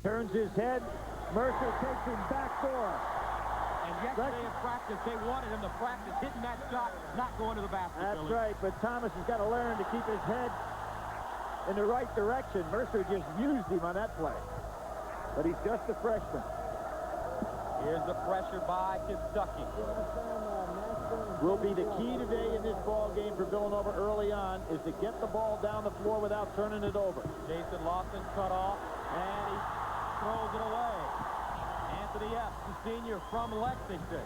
Turns his head. Mercer takes him backdoor. And yesterday in practice, they wanted him to practice hitting that shot, not going to the basket. That's Billy. right, but Thomas has got to learn to keep his head in the right direction. Mercer just used him on that play. But he's just a freshman. Here's the pressure by Kentucky. Will be the key today in this ball game for Villanova early on is to get the ball down the floor without turning it over. Jason Lawson cut off, and he throws it away. Anthony Epps, the senior from Lexington.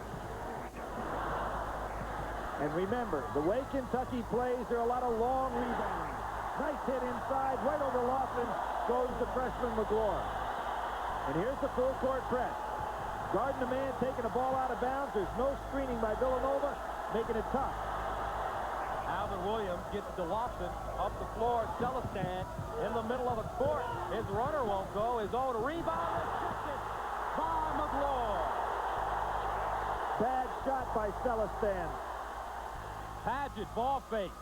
And remember, the way Kentucky plays, there are a lot of long rebounds. Nice hit inside, right over Lawson goes the freshman McGlure. And here's the full court press. Guarding the man, taking the ball out of bounds. There's no screening by Villanova, making it tough. Alvin Williams gets to Lawson, up the floor, Celestin in the middle of the court. His runner won't go. His own rebound is shifted by McGlure. Bad shot by Celestin. Paget, ball fake.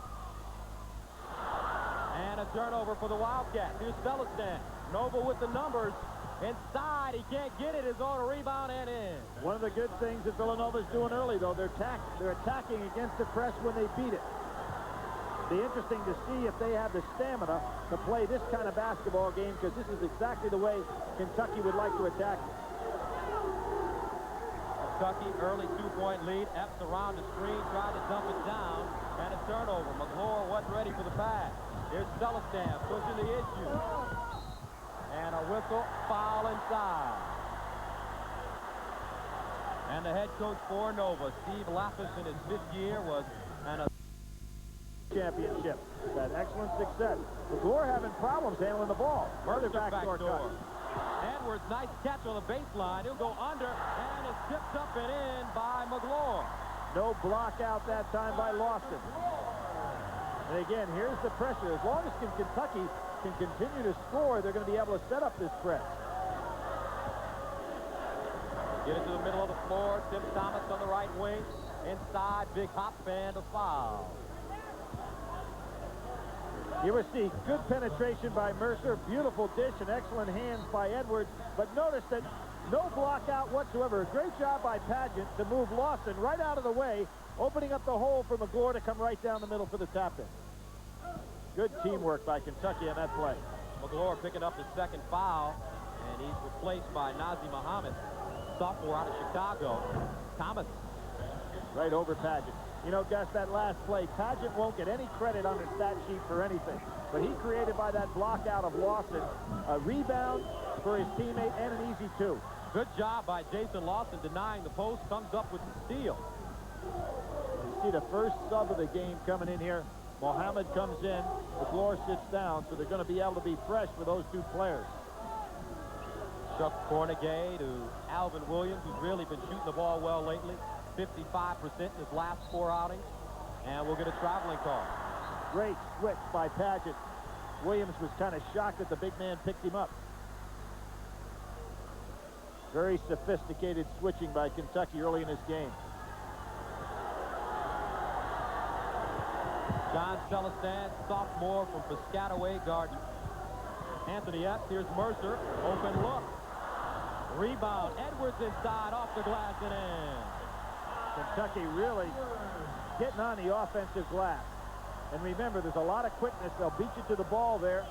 And a turnover for the Wildcats. Here's Celestin. Nova with the numbers. Inside, he can't get it. His own rebound and in. One of the good things that Villanova's doing early, though, they're attacking against the press when they beat it. Be interesting to see if they have the stamina to play this kind of basketball game, because this is exactly the way Kentucky would like to attack it. Kentucky early two-point lead. Epps around the screen, tried to dump it down, and a turnover. McGlure wasn't ready for the pass. Here's Celestin pushing the issue. And a whistle, foul inside. And the head coach for Nova, Steve Lapis, in his 5th year, was an championship. Had excellent success. McGlure having problems handling the ball. Further backdoor cut. Edwards, nice catch on the baseline. He'll go under, and it's tipped up and in by McGlure. No block out that time by Lawson. And again, here's the pressure. As long as Kentucky can continue to score, they're going to be able to set up this press. Get it to the middle of the floor. Tim Thomas on the right wing. Inside, big hop and a foul. You will see good penetration by Mercer, beautiful dish, and excellent hands by Edwards. But notice that no block out whatsoever. A great job by Paget to move Lawson right out of the way, opening up the hole for McGlure to come right down the middle for the tap-in. Good teamwork by Kentucky on that play. McGlure picking up his 2nd foul, and he's replaced by Nazi Muhammad, sophomore out of Chicago. Thomas. Right over Paget. You know, Gus, that last play, Paget won't get any credit on the stat sheet for anything. But he created by that block out of Lawson a rebound for his teammate and an easy 2. Good job by Jason Lawson denying the post, comes up with the steal. You see the first sub of the game coming in here. Mohammed comes in, McGlure sits down, so they're going to be able to be fresh for those 2 players. Chuck Cornegay to Alvin Williams, who's really been shooting the ball well lately. 55% in his last 4 outings. And we'll get a traveling call. Great switch by Paget. Williams was kind of shocked that the big man picked him up. Very sophisticated switching by Kentucky early in this game. John Celestin, sophomore from Piscataway Garden. Anthony Epps, here's Mercer, open look. Rebound, Edwards inside, off the glass and in. Kentucky really getting on the offensive glass. And remember, there's a lot of quickness. They'll beat you to the ball there.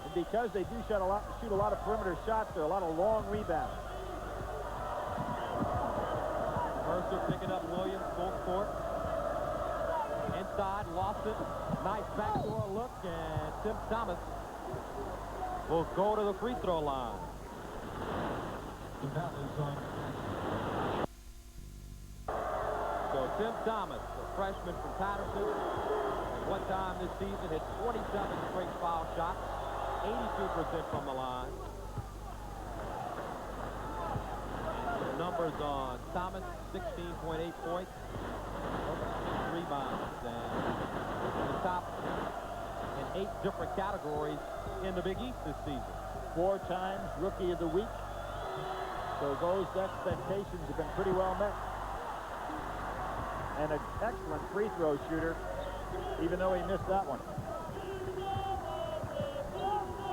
And because they do shoot a lot of perimeter shots, there are a lot of long rebounds. Mercer picking up Williams, full court. Inside, Lawson. Nice backdoor look, and Tim Thomas will go to the free throw line. So Tim Thomas, a freshman from Patterson, one time this season hit 27 straight foul shots, 82% from the line. And the numbers on Thomas, 16.8 points, 6 rebounds, and the top in 8 different categories in the Big East this season. 4 times Rookie of the Week. So those expectations have been pretty well met. And an excellent free throw shooter, even though he missed that one.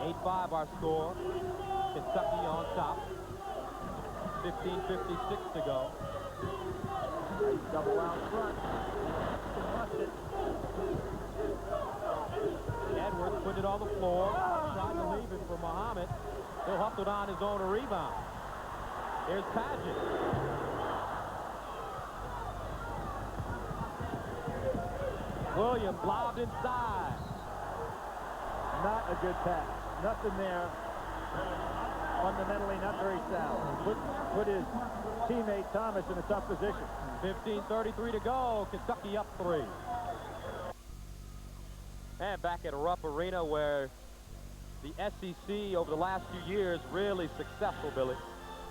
8-5 our score. Kentucky on top. 15:56 to go. Nice double out front. Edwards put it on the floor. Trying to leave it for Muhammad. He'll hustle on his own rebound. Here's Paget. Williams lobbed inside. Not a good pass. Nothing there. Fundamentally not very sound. Put his teammate Thomas in a tough position. 15:33 to go. Kentucky up 3. And back at Rupp Arena, where the SEC over the last few years really successful, Billy.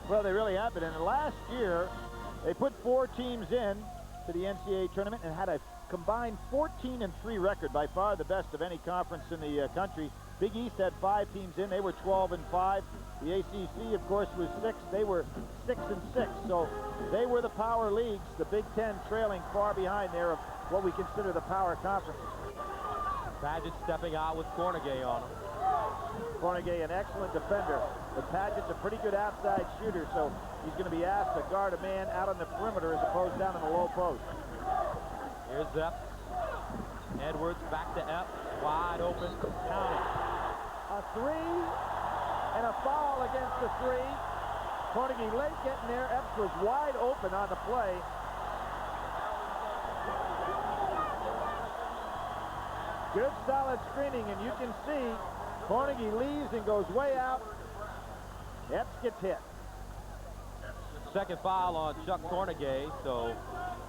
Well, they really have been. And last year, they put 4 teams in to the NCAA tournament and had a combined 14-3 record, by far the best of any conference in the country. Big East had 5 teams in. They were 12-5. The ACC, of course, was 6. They were 6-6. So they were the power leagues. The Big Ten trailing far behind there of what we consider the power conferences. Paget stepping out with Cornegay on him. Cornegay, an excellent defender, but Paget's a pretty good outside shooter, so he's going to be asked to guard a man out on the perimeter as opposed down in the low post. Here's Epps. Edwards back to Epps. Wide open. Counting. A 3 and a foul against the 3. Cornegay late getting there. Epps was wide open on the play. Good solid screening, and you can see Cornegay leaves and goes way out. Epps gets hit. Second foul on Chuck Cornegay. So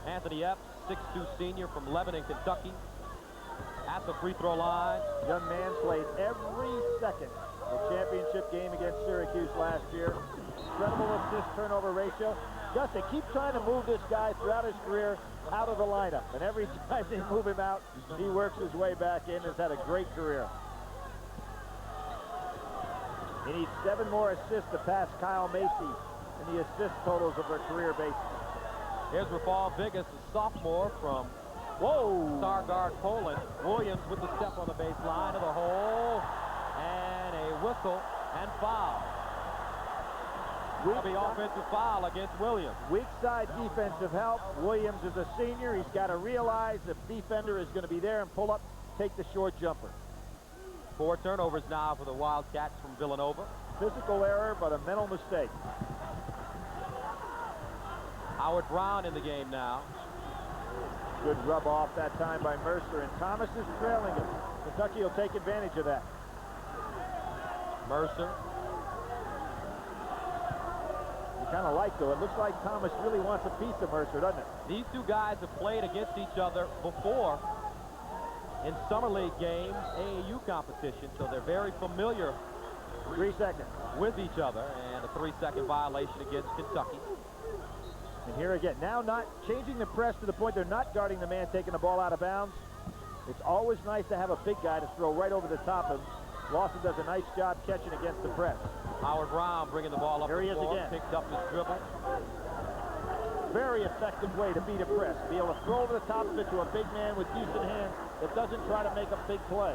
Anthony Epps, 6'2" senior from Lebanon, Kentucky, at the free throw line. Young man played every second the championship game against Syracuse last year. Incredible assist-turnover ratio. Gus, they keep trying to move this guy throughout his career out of the lineup, and every time they move him out, he works his way back in. Has had a great career. He needs 7 more assists to pass Kyle Macy in the assist totals of their career basis. Here's Rafal Biggis, a sophomore from star guard Poland. Williams with the step on the baseline of the hole, and a whistle and foul. That'll be offensive foul against Williams. Weak side defensive help. Williams is a senior. He's got to realize the defender is going to be there and pull up, take the short jumper. 4 turnovers now for the Wildcats from Villanova. Physical error, but a mental mistake. Howard Brown in the game now. Good rub off that time by Mercer, and Thomas is trailing him. Kentucky will take advantage of that. Mercer. You kind of like, though, it looks like Thomas really wants a piece of Mercer, doesn't it? These two guys have played against each other before in summer league games, AAU competition, so they're very familiar 3 seconds. with each other, and a 3-second violation against Kentucky. And here again, now not changing the press to the point they're not guarding the man taking the ball out of bounds. It's always nice to have a big guy to throw right over the top of him. Lawson does a nice job catching against the press. Howard Brown bringing the ball up There he the is floor, again. picked up his dribble. Very effective way to beat a press. Be able to throw over the top of it to a big man with decent hands that doesn't try to make a big play.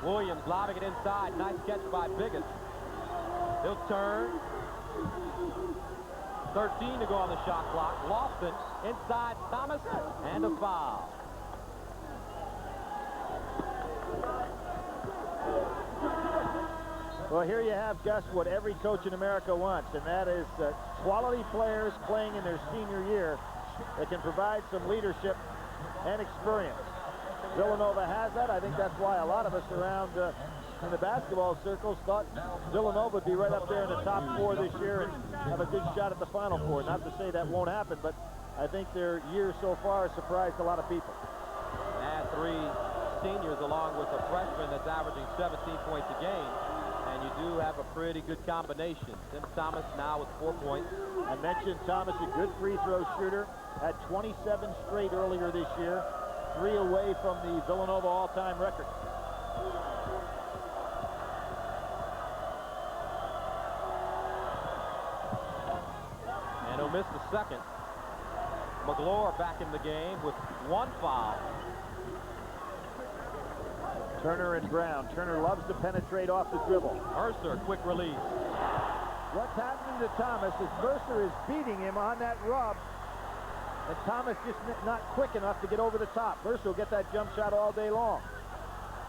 Williams lobbing it inside. Nice catch by Biggis. He'll turn. 13 to go on the shot clock. Lawson inside Thomas, and a foul. Well, here you have, Gus, what every coach in America wants, and that is quality players playing in their senior year that can provide some leadership and experience. Villanova has that. I think that's why a lot of us around in the basketball circles thought Villanova would be right up there in the top 4 this year and have a good shot at the Final Four. Not to say that won't happen, but I think their year so far has surprised a lot of people. And 3 seniors along with a freshman that's averaging 17 points a game. And you do have a pretty good combination. Tim Thomas now with 4 points. I mentioned Thomas, a good free throw shooter, had 27 straight earlier this year, 3 away from the Villanova all-time record. And he'll miss the second. McGlure back in the game with 1 foul. Turner and Brown. Turner loves to penetrate off the dribble. Mercer, quick release. What's happening to Thomas is Mercer is beating him on that rub, and Thomas just not quick enough to get over the top. Mercer will get that jump shot all day long.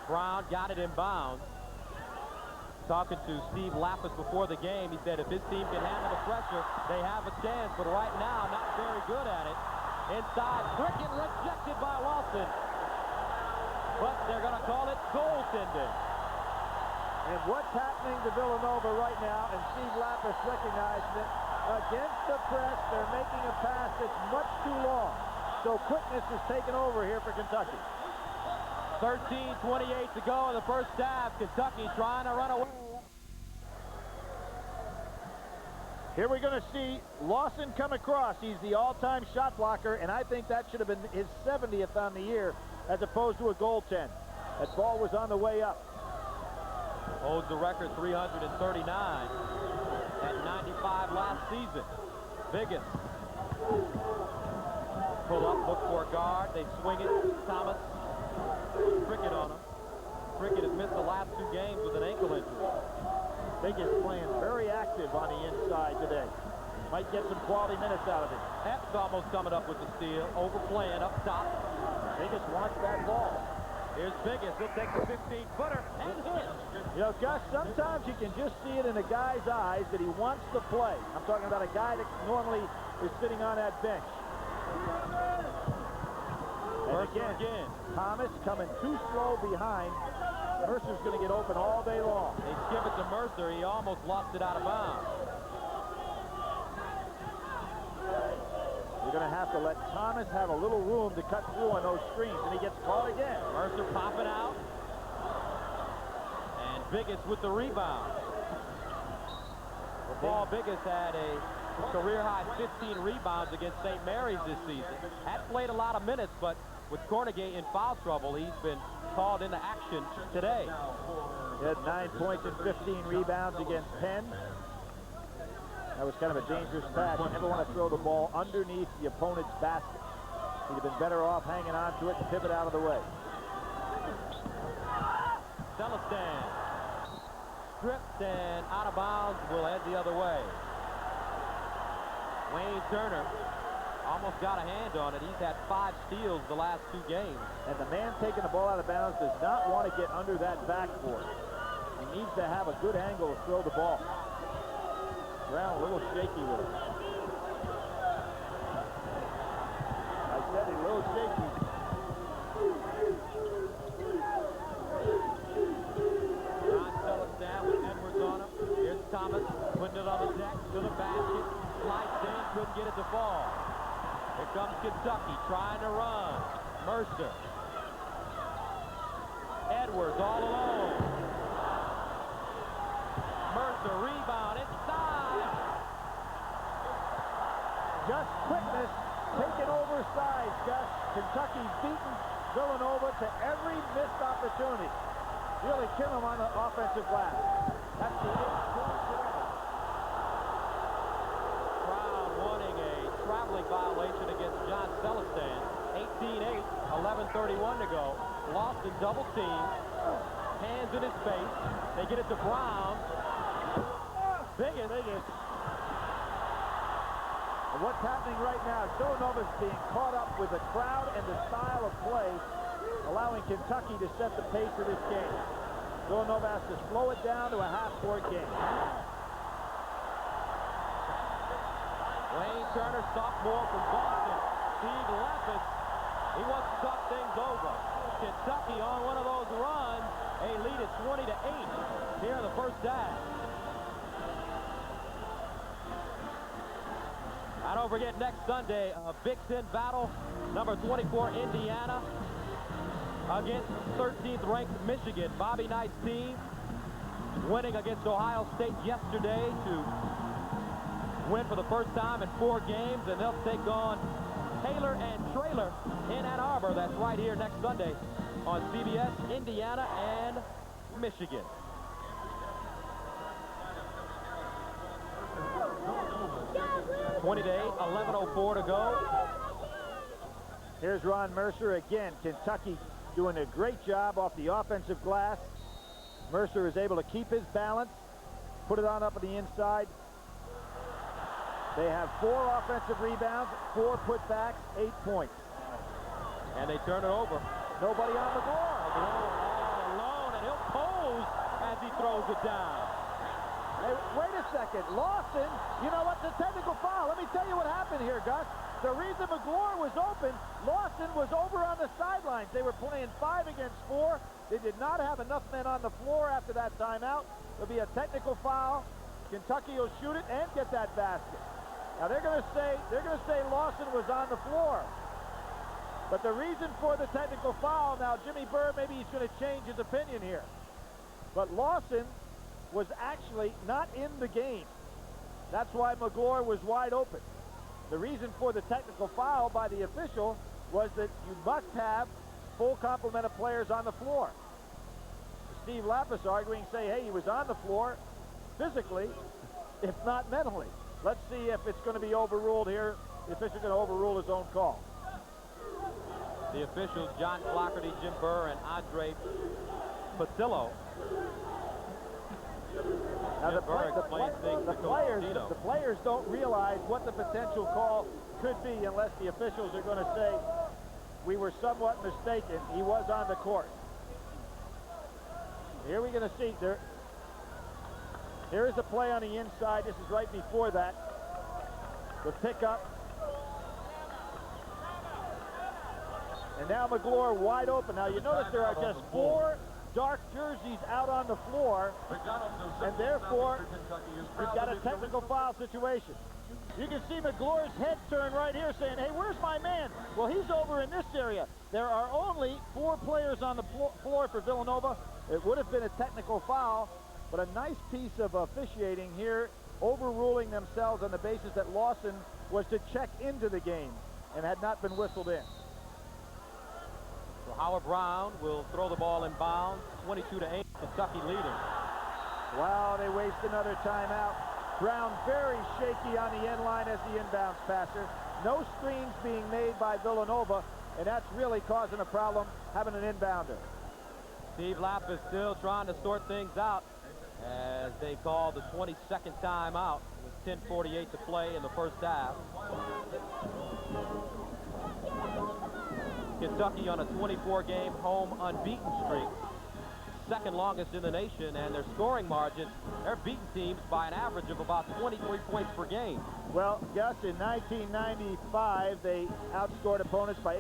Brown got it in bounds. Talking to Steve Lapis before the game, he said if his team can handle the pressure, they have a chance, but right now, not very good at it. Inside, Cricket rejected by Lawson. But they're going to call it goaltending. And what's happening to Villanova right now, and Steve Lapis recognizes it, against the press, they're making a pass that's much too long. So quickness is taken over here for Kentucky. 13:28 to go in the first half. Kentucky trying to run away. Here we're going to see Lawson come across. He's the all-time shot blocker, and I think that should have been his 70th on the year as opposed to a goaltend. That ball was on the way up. Holds the record 339 at 95 last season. Biggest. Pull up, look for a guard. They swing it. Thomas. Cricket on him. Cricket has missed the last 2 games with an ankle injury. Biggest playing very active on the inside today. Might get some quality minutes out of it. Epps almost coming up with the steal. Overplaying up top. Biggest wants that ball. Here's Biggest. He'll take the 15-footer and hit. You know, Gus, sometimes you can just see it in a guy's eyes that he wants to play. I'm talking about a guy that normally is sitting on that bench. And again, Thomas coming too slow behind. Mercer's going to get open all day long. They skip it to Mercer. He almost lost it out of bounds. You're going to have to let Thomas have a little room to cut through on those screens, and he gets caught again. Mercer popping out. And Biggest with the rebound. Paul Biggest had a career-high 15 rebounds against St. Mary's this season. Had played a lot of minutes, but with Cornegay in foul trouble, he's been called into action today. He had 9 points and 15 rebounds against Penn. That was kind of a dangerous pass. You never want to throw the ball underneath the opponent's basket. He'd have been better off hanging on to it and pivot out of the way. Celestin stripped and out of bounds, will head the other way. Wayne Turner almost got a hand on it. He's had 5 steals the last 2 games. And the man taking the ball out of bounds does not want to get under that backboard. He needs to have a good angle to throw the ball. Brown a little shaky with it. I said he's a little shaky. John Celestin with Edwards on him. Here's Thomas putting it on the deck to the basket. Slides in, couldn't get it to fall. Here comes Kentucky trying to run. Mercer. Edwards all alone. Mercer rebound inside. Just quickness taken over size, Gus. Kentucky's beaten Villanova to every missed opportunity. Really kill him on the offensive glass. That's the 8th point today. Brown wanting a traveling violation against John Celestin. 18-8, 11:31 to go. Lost in double team. Hands in his face. They get it to Brown. Biggest. And what's happening right now, Villanova's being caught up with the crowd and the style of play, allowing Kentucky to set the pace of this game. Villanova has to slow it down to a half-court game. Wayne Turner, sophomore from Boston. Steve Lapis, he wants to talk things over. Kentucky on one of those runs. A lead at 20-8 here in the first half. And don't forget, next Sunday, a Big Ten battle. Number 24, Indiana, against 13th ranked Michigan. Bobby Knight's team winning against Ohio State yesterday to win for the first time in 4 games, and they'll take on Taylor and Traylor in Ann Arbor. That's right here next Sunday on CBS, Indiana and Michigan. (20-8), 11:04 to go. Here's Ron Mercer again. Kentucky doing a great job off the offensive glass. Mercer is able to keep his balance, put it on up on the inside, They have 4 offensive rebounds, 4 putbacks, 8 points. And they turn it over. Nobody on the floor. All alone, and he'll pose as he throws it down. Hey, wait a second. Lawson, you know what? The technical foul. Let me tell you what happened here, Gus. The reason McGlure was open, Lawson was over on the sidelines. They were playing 5 against 4. They did not have enough men on the floor after that timeout. There'll be a technical foul. Kentucky will shoot it and get that basket. Now they're going to say Lawson was on the floor. But the reason for the technical foul, now Jimmy Burr, maybe he's going to change his opinion here. But Lawson was actually not in the game. That's why McGlure was wide open. The reason for the technical foul by the official was that you must have full complement of players on the floor. Steve Lapis arguing, say, hey, he was on the floor physically, if not mentally. Let's see if it's going to be overruled here. The official's going to overrule his own call. The officials, John Clougherty, Jim Burr, and Andre Pasillo. Now the players don't realize what the potential call could be unless the officials are going to say, we were somewhat mistaken. He was on the court. Here we're going to see there. Here is a play on the inside. This is right before that. The pickup. And now McGlure wide open. Now you notice there are just 4 dark jerseys out on the floor, and therefore you've got a technical foul situation. You can see McGlure's head turn right here saying, hey, where's my man? Well, he's over in this area. There are only 4 players on the floor for Villanova. It would have been a technical foul, but a nice piece of officiating here, overruling themselves on the basis that Lawson was to check into the game and had not been whistled in. So Howard Brown will throw the ball in bounds, 22-8, Kentucky leading. Wow, they waste another timeout. Brown very shaky on the end line as the inbounds passer. No screens being made by Villanova, and that's really causing a problem having an inbounder. Steve Lapp is still trying to sort things out as they call the 22nd timeout with 10:48 to play in the first half. Kentucky on a 24-game home unbeaten streak, second longest in the nation, and their scoring margin, they're beating teams by an average of about 23 points per game. Well, Gus, in 1995, they outscored opponents by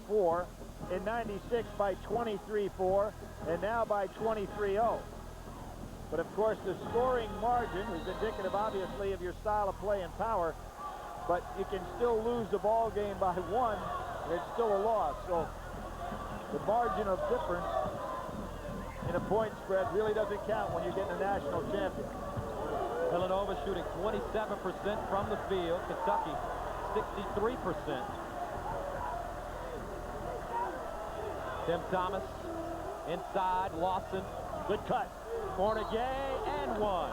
18-4. In 96 by 23-4, and now by 23-0. But of course, the scoring margin is indicative, obviously, of your style of play and power. But you can still lose the ball game by 1, and it's still a loss. So the margin of difference in a point spread really doesn't count when you're getting a national champion. Villanova shooting 27% from the field. Kentucky 63%. Tim Thomas inside. Lawson. Good cut. Cornegay and 1.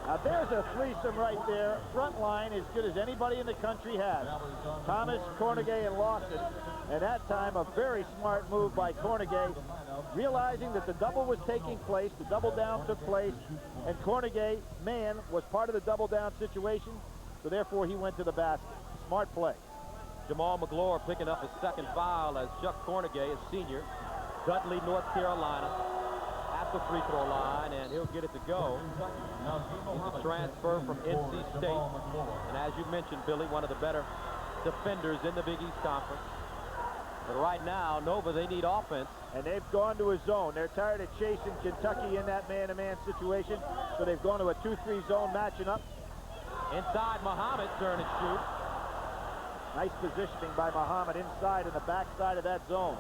Now there's a threesome right there. Front line as good as anybody in the country has. Thomas, Cornegay, and Lawson. And that time a very smart move by Cornegay, realizing that the double was taking place, the double down took place, and Cornegay, man, was part of the double down situation, so therefore he went to the basket. Smart play. Jamal McGlure picking up his second foul as Chuck Cornegay, a senior, Dudley, North Carolina, at the free throw line, and he'll get it to go. He's a transfer from NC State, and as you mentioned, Billy, one of the better defenders in the Big East Conference. But right now, Nova, they need offense. And they've gone to a zone. They're tired of chasing Kentucky in that man-to-man situation, so they've gone to a 2-3 zone matching up. Inside, Muhammad, turn and shoot. Nice positioning by Muhammad inside in the backside of that zone.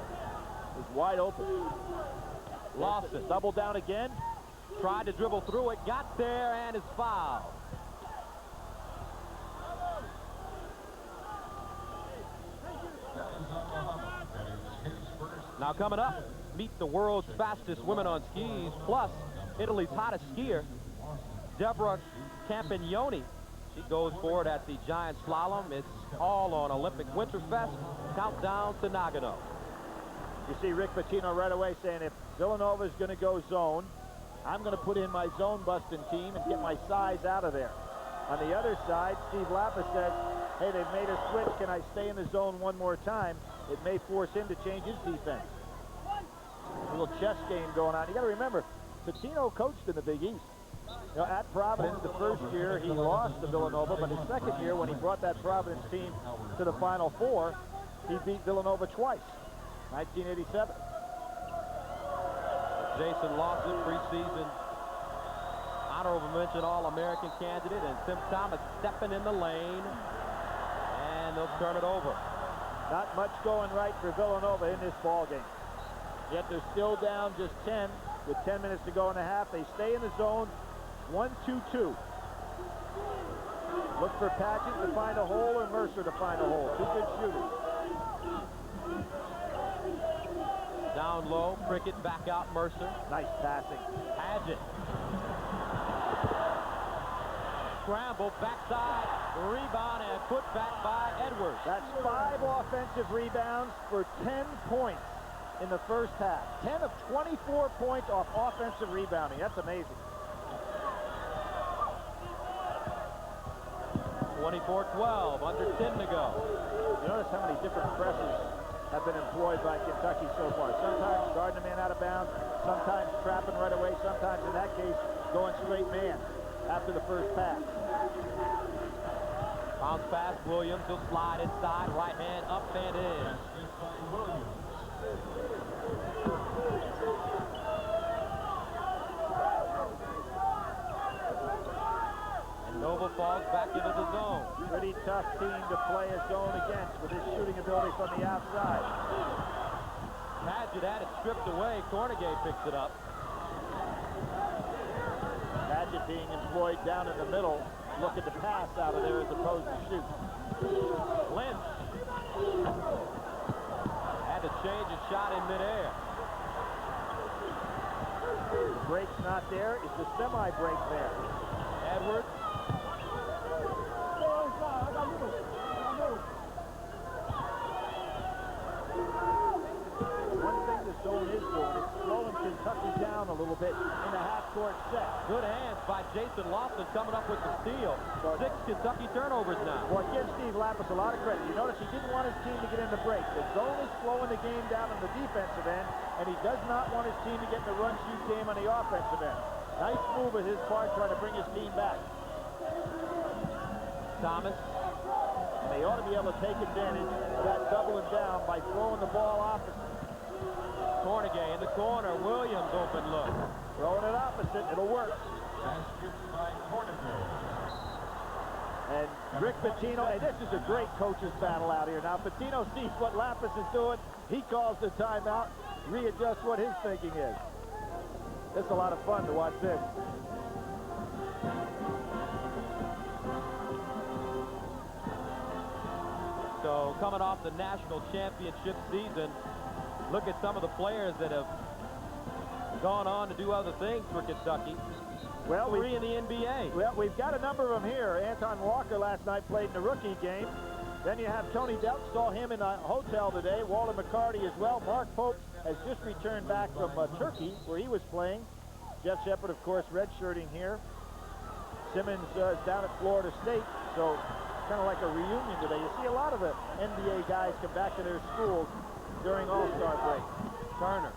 He's wide open. Lawson. Double down again. Tried to dribble through it, got there, and is fouled. Now coming up, meet the world's fastest women on skis, plus Italy's hottest skier, Deborah Campagnoni. She goes forward at the giant slalom. It's all on Olympic Winterfest. Countdown to Nagano. You see Rick Pitino right away saying, if Villanova is going to go zone, I'm going to put in my zone busting team and get my size out of there. On the other side, Steve Lappa says, hey, they've made a switch. Can I stay in the zone one more time? It may force him to change his defense. A little chess game going on. You got to remember, Pitino coached in the Big East. You know, at Providence, the first year he lost to Villanova, but his second year when he brought that Providence team to the Final Four, he beat Villanova twice, 1987. Jason Lawson, preseason honorable mention All-American candidate, and Tim Thomas stepping in the lane, and they'll turn it over. Not much going right for Villanova in this ball game. Yet they're still down just 10 with 10 minutes to go in the half. They stay in the zone, 1-2-2. Look for Padgett to find a hole or Mercer to find a hole. Two good shooters. Down low, Prickett back out Mercer. Nice passing. Padgett. Scramble, backside, rebound, and put back by Edwards. That's 5 offensive rebounds for 10 points in the first half. 10 of 24 points off offensive rebounding. That's amazing. 24-12, under 10 to go. You notice how many different presses have been employed by Kentucky so far. Sometimes guarding a man out of bounds, sometimes trapping right away, sometimes in that case going straight man after the first pass. Bounce pass, Williams, he'll slide inside, right hand up and in. And Nova falls back into the zone. Pretty tough team to play a zone against with his shooting ability from the outside. Padgett had it stripped away. Cornegay picks it up. Padgett being employed down in the middle, looking to pass out of there as opposed to shoot. Lynch had to change his shot in midair. The break's not there. Is the semi-break there? Edwards. One thing the zone is doing is slowing Kentucky down a little bit in the half-court set. Good hands by Jason Lawson coming up with the steal. 6 Kentucky turnovers now. Well, give Steve Lappas a lot of credit. You notice he didn't want his team to get in the break. The zone is slowing the game down on the defensive end, and he does not want his team to get in the run-shoot game on the offensive end. Nice move of his part trying to bring his team back. Thomas. And they ought to be able to take advantage of that doubling down by throwing the ball opposite. Cornegay in the corner. Williams open look. Throwing it opposite. It'll work. And Rick Pitino, and this is a great coach's battle out here. Now, Pitino sees what Lappas is doing. He calls the timeout, readjusts what his thinking is. It's a lot of fun to watch this. So, coming off the national championship season, look at some of the players that have gone on to do other things for Kentucky. Well, 3 in the NBA. Well, we've got a number of them here. Anton Walker last night played in the rookie game. Then you have Tony Delk, saw him in a hotel today. Walter McCarty as well. Mark Pope has just returned back from Turkey, where he was playing. Jeff Shepard, of course, redshirting here. Simmons is down at Florida State, so kind of like a reunion today. You see a lot of the NBA guys come back to their schools during All-Star break. Turner.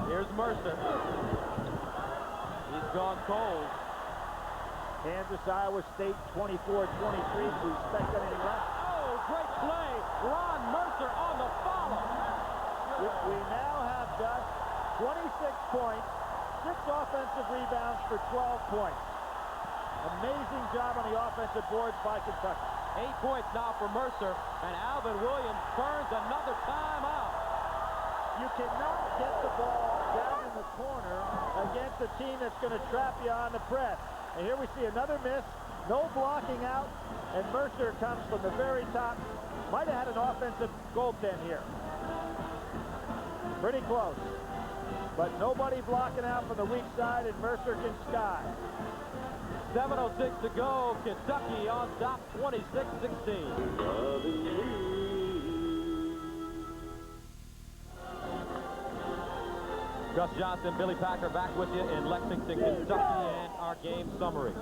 Here's Mercer. He's gone cold. Kansas, Iowa State, 24-23. Do you expect anything less? Oh, great play. Ron Mercer on the follow. We now have Gus 26 points, 6 offensive rebounds for 12 points. Amazing job on the offensive boards by Kentucky. 8 points now for Mercer, and Alvin Williams burns another timeout. You cannot get the ball down in the corner against a team that's going to trap you on the press. And here we see another miss, no blocking out, and Mercer comes from the very top. Might have had an offensive goaltend here. Pretty close. But nobody blocking out from the weak side, and Mercer can sky. 7:06 to go. Kentucky on top, 26-16. Gus Johnson, Billy Packer back with you in Lexington, Kentucky, and our game summary.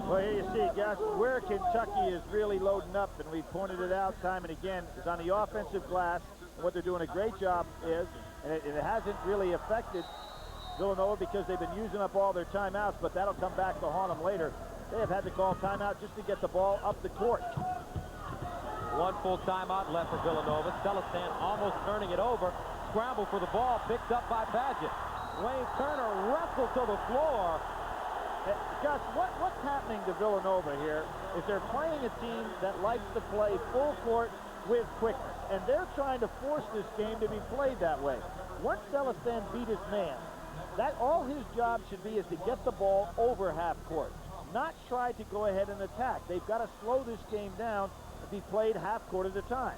Well, here you see, Gus, where Kentucky is really loading up, and we pointed it out time and again, is on the offensive glass. And what they're doing a great job is, and it hasn't really affected Villanova because they've been using up all their timeouts, but that'll come back to haunt them later. They have had to call timeout just to get the ball up the court. One full timeout left for Villanova. Celestin almost turning it over. Scramble for the ball, picked up by Paget. Wayne Turner wrestled to the floor. Gus, what's happening to Villanova here is they're playing a team that likes to play full court with quickness, and they're trying to force this game to be played that way. Once Celestin beat his man, all his job should be is to get the ball over half court, not try to go ahead and attack. They've got to slow this game down and be played half court at a time.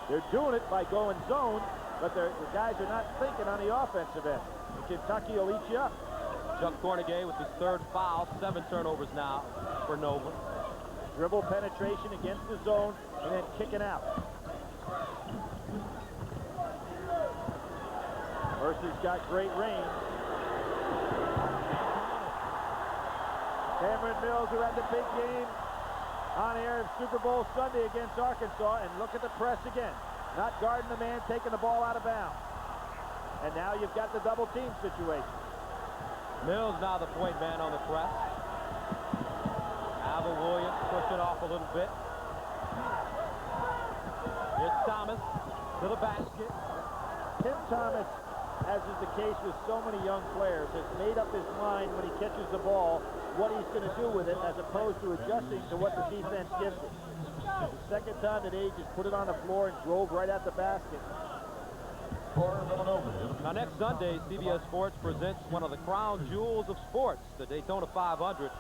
They're doing it by going zone, but the guys are not thinking on the offensive end. And Kentucky will eat you up. Chuck Cornegay with his third foul. 7 turnovers now for Nova. Dribble penetration against the zone and then kicking out. Mercer's got great range. Cameron Mills, who had the big game on air of Super Bowl Sunday against Arkansas, and look at the press again. Not guarding the man, taking the ball out of bounds. And now you've got the double team situation. Mills now the point man on the press. Alvin Williams pushing off a little bit. Here's Thomas to the basket. Tim Thomas, as is the case with so many young players, has made up his mind when he catches the ball what he's going to do with it, as opposed to adjusting to what the defense gives him. The second time that he just put it on the floor and drove right at the basket. Now next Sunday, CBS Sports presents one of the crown jewels of sports, the Daytona 500,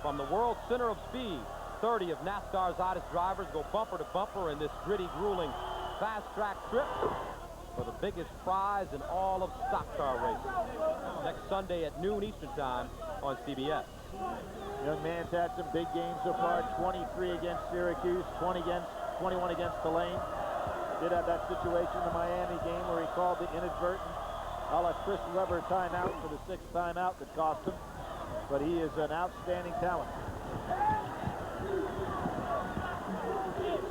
from the World Center of Speed. 30 of NASCAR's hottest drivers go bumper to bumper in this gritty, grueling, fast-track trip for the biggest prize in all of stock car racing. Next Sunday at noon Eastern Time on CBS. Young man's had some big games so far. 23 against Syracuse, 21 against Tulane. Did have that situation in the Miami game where he called the inadvertent a la Chris Webber timeout for the 6th timeout that cost him. But he is an outstanding talent.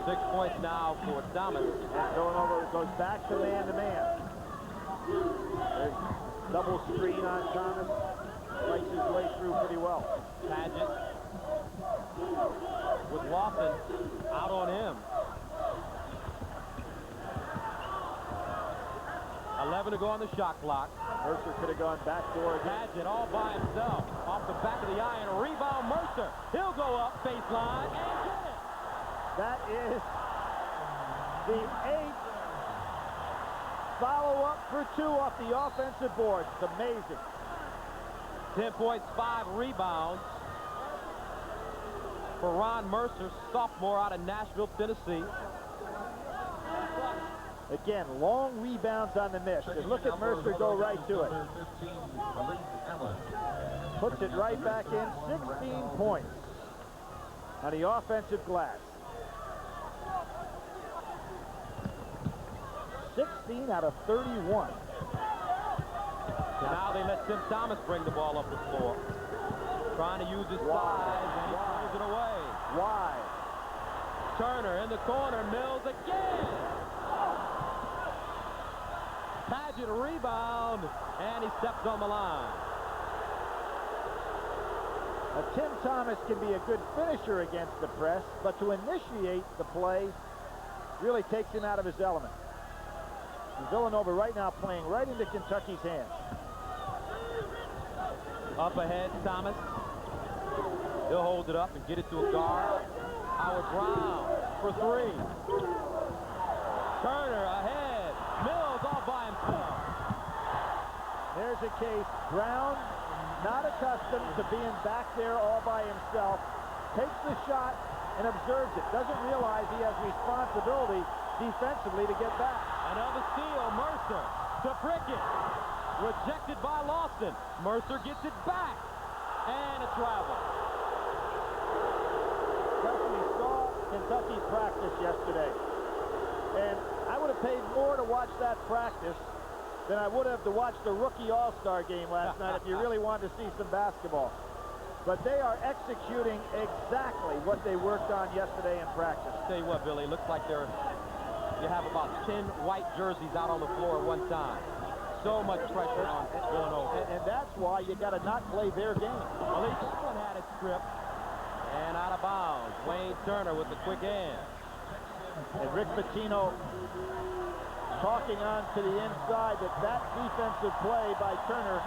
6 points now for Thomas. And Villanova goes back to man-to-man. There's double screen on Thomas. Fights his way through pretty well. Paget with Lawson out on him. 11 to go on the shot clock. Mercer could have gone backdoor again. Paget all by himself. Off the back of the eye and a rebound. Mercer. He'll go up baseline and get it. That is the 8th follow-up for 2 off the offensive board. It's amazing. 10 points, 5 rebounds for Ron Mercer, sophomore out of Nashville, Tennessee. Again, long rebounds on the miss. And look at Mercer go right to it. Puts it right back in. 16 points on the offensive glass. 16 out of 31. So now they let Tim Thomas bring the ball up the floor. Trying to use his size, and he throws it away. Why? Turner in the corner. Mills again. Paget a rebound, and he steps on the line. Now, Tim Thomas can be a good finisher against the press, but to initiate the play really takes him out of his element. And Villanova right now playing right into Kentucky's hands. Up ahead, Thomas. He'll hold it up and get it to a guard. Howard Brown for 3. Turner ahead. Mills all by himself. There's a case. Brown, not accustomed to being back there all by himself, takes the shot and observes it. Doesn't realize he has responsibility defensively to get back. Another steal. Mercer to Prickett. Rejected by Lawson. Mercer gets it back. And a travel. We saw Kentucky practice yesterday. And I would have paid more to watch that practice than I would have to watch the rookie all-star game last night if you really wanted to see some basketball. But they are executing exactly what they worked on yesterday in practice. I'll tell you what, Billy, it looks like you have about 10 white jerseys out on the floor at one time. So much pressure on Villanova. And that's why you got to not play their game. Well, this one had it stripped and out of bounds. Wayne Turner with the quick hand. And Rick Pitino talking on to the inside that defensive play by Turner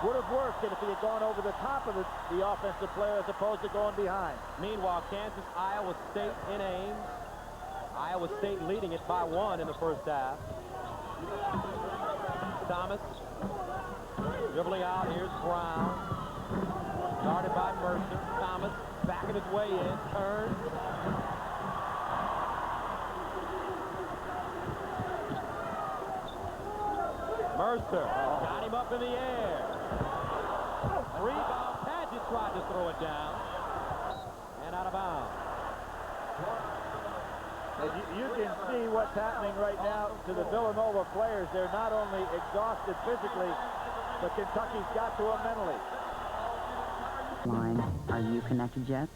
would have worked if he had gone over the top of the offensive player as opposed to going behind. Meanwhile, Kansas, Iowa State in Ames. Iowa State leading it by 1 in the first half. Thomas dribbling out. Here's Brown. Guarded by Mercer. Thomas backing his way in. Turns. Mercer got him up in the air. Rebound. Paget tried to throw it down. And out of bounds. You can see what's happening right now to the Villanova players. They're not only exhausted physically, but Kentucky's got to them mentally. Line, are you connected yet?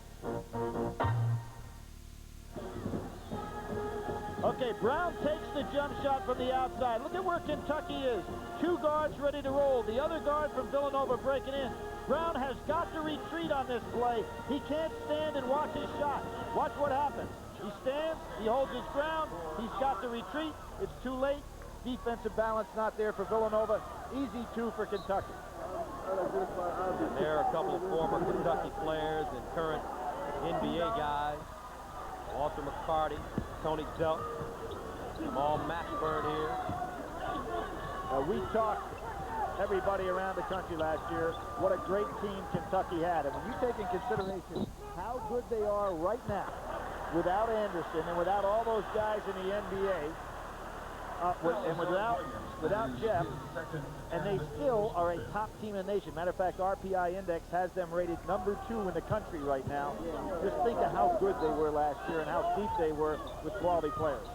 Okay, Brown takes the jump shot from the outside. Look at where Kentucky is. 2 guards ready to roll. The other guard from Villanova breaking in. Brown has got to retreat on this play. He can't stand and watch his shot. Watch what happens. He stands, he holds his ground, he's got to retreat. It's too late. Defensive balance not there for Villanova. Easy 2 for Kentucky. There are a couple of former Kentucky players and current NBA guys. Walter McCarty, Tony Delk, Jamal Maxburn here. We talked everybody around the country last year what a great team Kentucky had. And when you take in consideration how good they are right now, without Anderson and without all those guys in the NBA, and without Jeff, and they still are a top team in the nation. Matter of fact, RPI Index has them rated number 2 in the country right now. Just think of how good they were last year and how deep they were with quality players.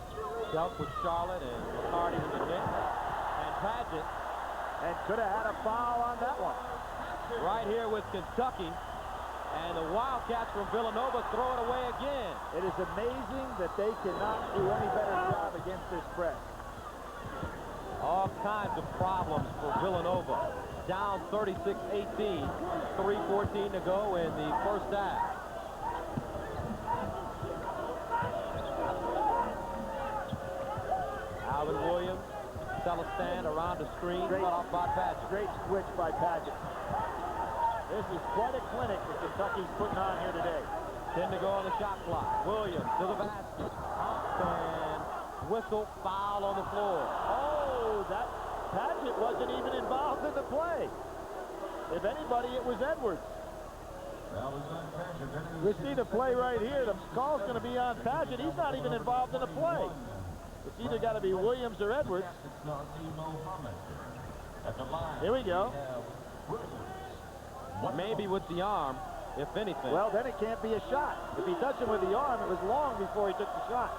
Delk with Charlotte and McCarty with the Knicks, and Paget. And could have had a foul on that one. Right here with Kentucky. And the Wildcats from Villanova throw it away again. It is amazing that they cannot do any better job against this press. All kinds of problems for Villanova. Down 36-18, 3:14 to go in the first half. Alvin Williams, Celestin around the screen, cut off by Paget. Great switch by Paget. This is quite a clinic that Kentucky's putting on here today. 10 to go on the shot clock. Williams to the basket. And whistle, foul on the floor. Oh, that Paget wasn't even involved in the play. If anybody, it was Edwards. We see the play right here. The call's going to be on Paget. He's not even involved in the play. It's either got to be Williams or Edwards. Here we go. Maybe with the arm, if anything. Well, then it can't be a shot. If he touched him with the arm, it was long before he took the shot.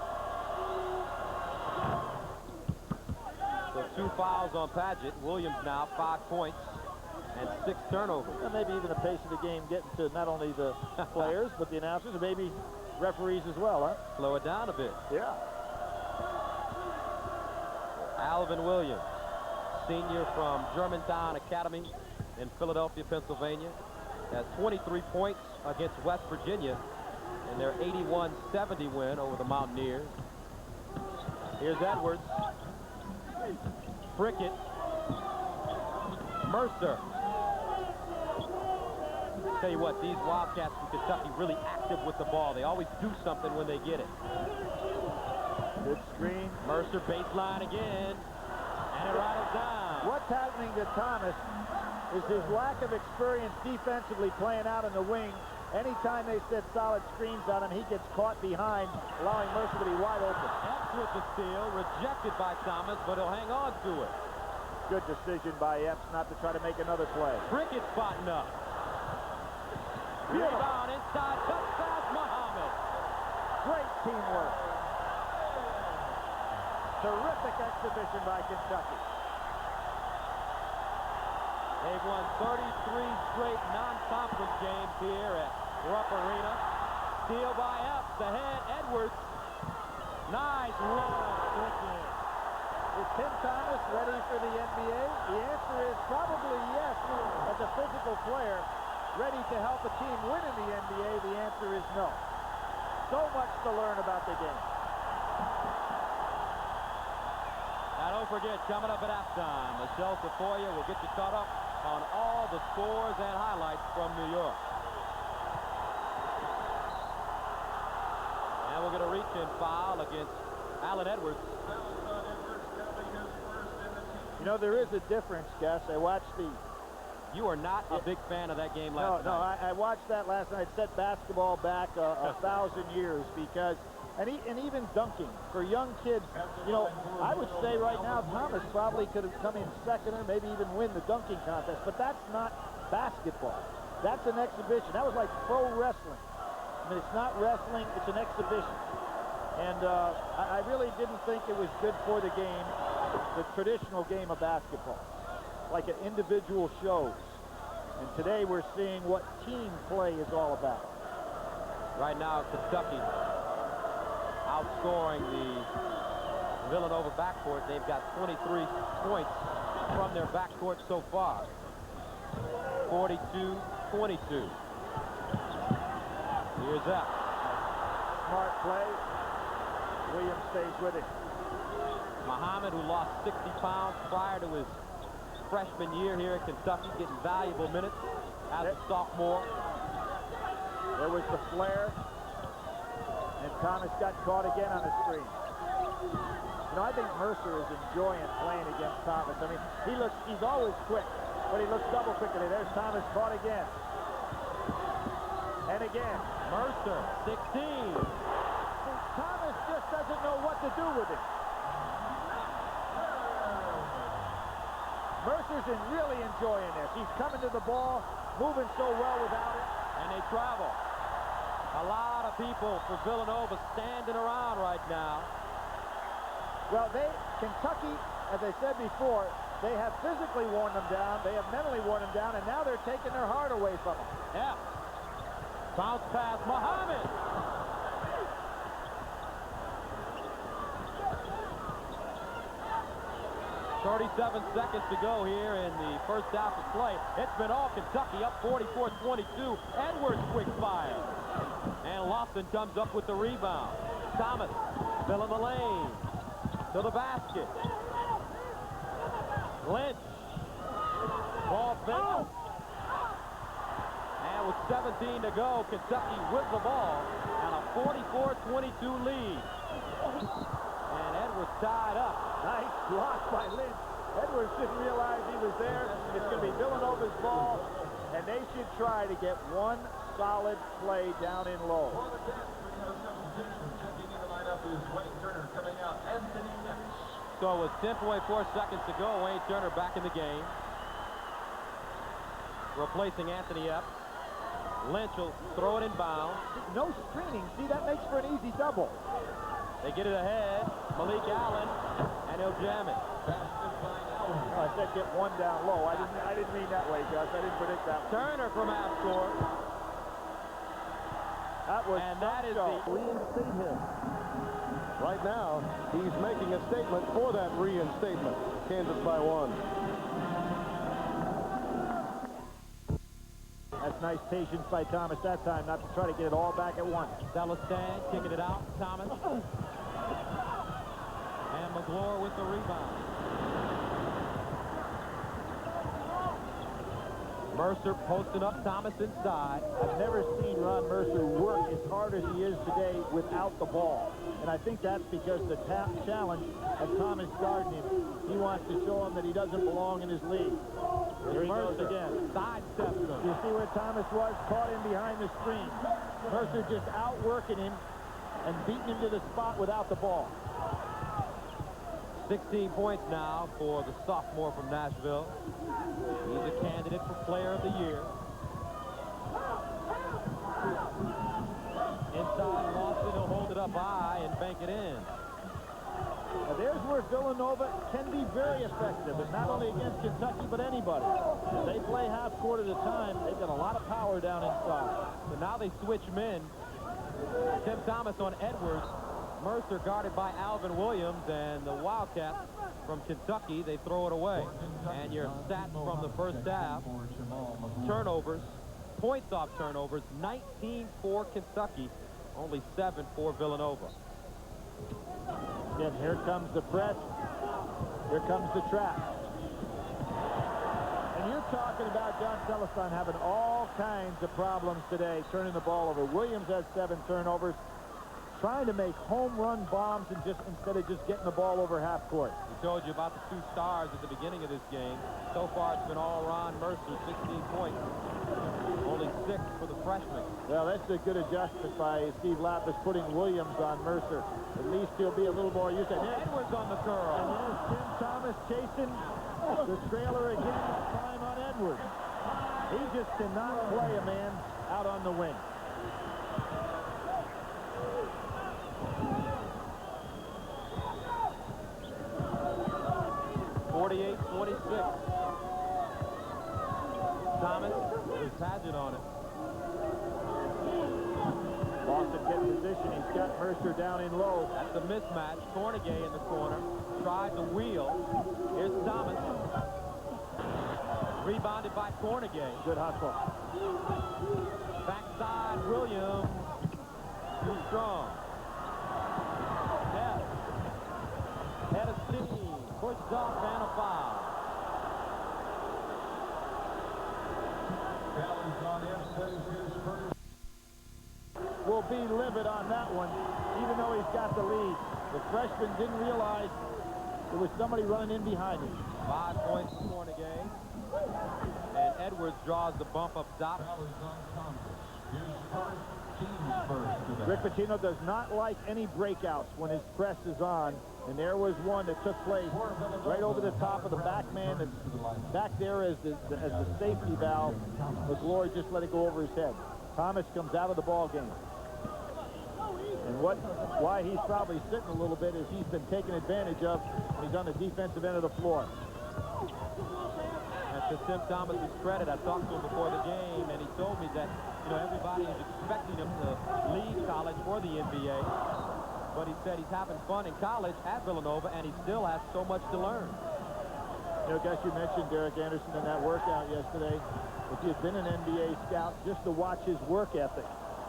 So 2 fouls on Paget. Williams now 5 points and 6 turnovers. And maybe even the pace of the game getting to not only the players, but the announcers and maybe referees as well, huh? Slow it down a bit. Yeah. Alvin Williams, senior from Germantown Academy in Philadelphia, Pennsylvania, has 23 points against West Virginia in their 81-70 win over the Mountaineers. Here's Edwards. Prickett. Mercer. Tell you what, these Wildcats from Kentucky really active with the ball. They always do something when they get it. Good screen. Mercer baseline again. And it rattles down. What's happening to Thomas is his lack of experience defensively playing out in the wing. Anytime they set solid screens on him, he gets caught behind, allowing Mercer to be wide open. Epps with the steal, rejected by Thomas, but he'll hang on to it. Good decision by Epps not to try to make another play. Prickett spotting up. Rebound inside, touchdown Muhammad. Great teamwork. Terrific exhibition by Kentucky. They've won 33 straight non-conference games here at Rupp Arena. Steal by Epps, ahead, Edwards. Nice run. Is Tim Thomas ready for the NBA? The answer is probably yes. As a physical player, ready to help a team win in the NBA, the answer is no. So much to learn about the game. Now don't forget, coming up at halftime, Michelle Tafoya will get you caught up on all the scores and highlights from New York. And we'll get a reach-in foul against Allen Edwards. You know, there is a difference, Gus. I watched the... You are not a big fan of that game last night. No, I watched that last night. Set basketball back a 1,000 years because... And even dunking for young kids, you know, I would say right now Thomas probably could have come in second or maybe even win the dunking contest, but that's not basketball. That's an exhibition. That was like pro wrestling. I mean, it's not wrestling, it's an exhibition. And I really didn't think it was good for the game, the traditional game of basketball, like an individual shows. And today we're seeing what team play is all about. Right now, Kentucky outscoring the Villanova backcourt. They've got 23 points from their backcourt so far. 42-22. Here's that. Smart play. Williams stays with it. Muhammad, who lost 60 pounds prior to his freshman year here at Kentucky, getting valuable minutes as a sophomore. There was the flare. And Thomas got caught again on the screen. You know, I think Mercer is enjoying playing against Thomas. I mean, he's always quick, but he looks double quick today. There's Thomas caught again. And again. Mercer, 16. Thomas just doesn't know what to do with it. Mercer's really enjoying this. He's coming to the ball, moving so well without it. And they travel. A lot of people for Villanova standing around right now. Well, Kentucky, as I said before, they have physically worn them down, they have mentally worn them down, and now they're taking their heart away from them. Yeah. Bounce pass, Muhammad. .37 seconds to go here in the first half of play. It's been all Kentucky up 44-22. Edwards quick fire. And Lofton comes up with the rebound. Thomas filling the lane to the basket. Lynch. Ball fake. And with 17 to go, Kentucky with the ball and a 44-22 lead. And Edwards tied up. Nice block by Lynch. Edwards didn't realize he was there. It's going to be Villanova's ball, and they should try to get one solid play down in low. So with 10.4 seconds to go, Wayne Turner back in the game, replacing Anthony Epps. Lynch will throw it inbounds. No screening. See, that makes for an easy double. They get it ahead. Malik Allen, and he'll jam it. I said get one down low. I didn't mean that way, Gus. I didn't predict that. Turner from half court. That is the reinstate him. Right now, he's making a statement for that reinstatement. Kansas by 1. That's nice patience by Thomas that time, not to try to get it all back at once. Celestin kicking it out. Thomas. And McGlure with the rebound. Mercer posting up, Thomas inside. I've never seen Ron Mercer work as hard as he is today without the ball. And I think that's because the challenge of Thomas guarding him. He wants to show him that he doesn't belong in his league. Here he goes again. Sidesteps him. You see where Thomas was? Caught him behind the screen. Mercer just outworking him and beating him to the spot without the ball. 16 points now for the sophomore from Nashville. He's a candidate for Player of the Year. Inside, Lawson will hold it up high and bank it in. Now, there's where Villanova can be very effective, and not only against Kentucky, but anybody. If they play half court at a time, they've got a lot of power down inside. So now they switch men. Tim Thomas on Edwards. Mercer guarded by Alvin Williams, and the Wildcats from Kentucky, they throw it away. And your stats from the first half: turnovers, points off turnovers, 19 for Kentucky, only 7 for Villanova. Again, here comes the press. Here comes the trap. And you're talking about John Celestine having all kinds of problems today, turning the ball over. Williams has 7 turnovers, trying to make home run bombs and instead of just getting the ball over half court. We told you about the 2 stars at the beginning of this game. So far, it's been all Ron Mercer, 16 points. Only 6 for the freshman. Well, that's a good adjustment by Steve Lapis, putting Williams on Mercer. At least he'll be a little more used to it. Edwards on the curl. And there's Tim Thomas chasing the trailer again, this time on Edwards. He just cannot play a man out on the wing. Thomas with Paget on it. Boston gets position. He's got Mercer down in low. That's a mismatch. Cornegay in the corner. Tried to wheel. Here's Thomas. Rebounded by Cornegay. Good hustle. Backside, Williams. Too strong. Head of steam. Pushed off and a foul. Will be livid on that one, even though he's got the lead. The freshman didn't realize there was somebody running in behind him. 5 points for Cornegay. And Edwards draws the bump up top. Rick Pitino does not like any breakouts when his press is on. And there was one that took place right over the top of the back man that's back there as the safety valve. McGlory just let it go over his head. Thomas comes out of the ball game. And why he's probably sitting a little bit is he's been taken advantage of when he's on the defensive end of the floor. And to Tim Thomas's credit, I talked to him before the game, and he told me that, everybody is expecting him to leave college for the NBA. But he said he's having fun in college at Villanova, and he still has so much to learn. Guys, you mentioned Derek Anderson in that workout yesterday. If you've been an NBA scout, just to watch his work ethic.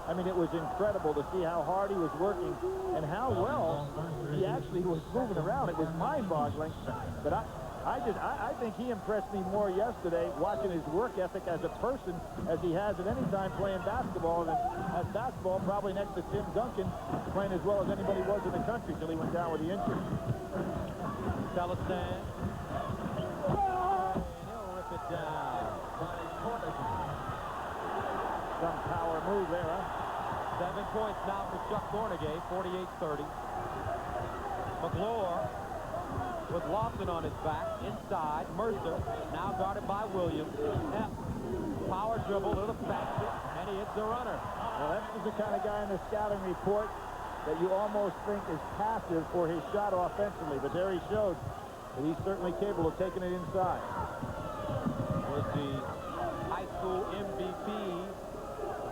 I mean, it was incredible to see how hard he was working and how well he actually was moving around. It was mind-boggling. But I think he impressed me more yesterday watching his work ethic as a person as he has at any time playing basketball. And at basketball, probably next to Tim Duncan, playing as well as anybody was in the country till he went down with the injury. Celestin. And he'll rip it down. Some power move there, huh? 7 points now for Chuck Cornegay, 48-30. McGlory with Lawson on his back, inside. Mercer, now guarded by Williams. Power dribble to the basket, and he hits the runner. Well, that's the kind of guy in the scouting report that you almost think is passive for his shot offensively. But there he showed that he's certainly capable of taking it inside. Was the high school MVP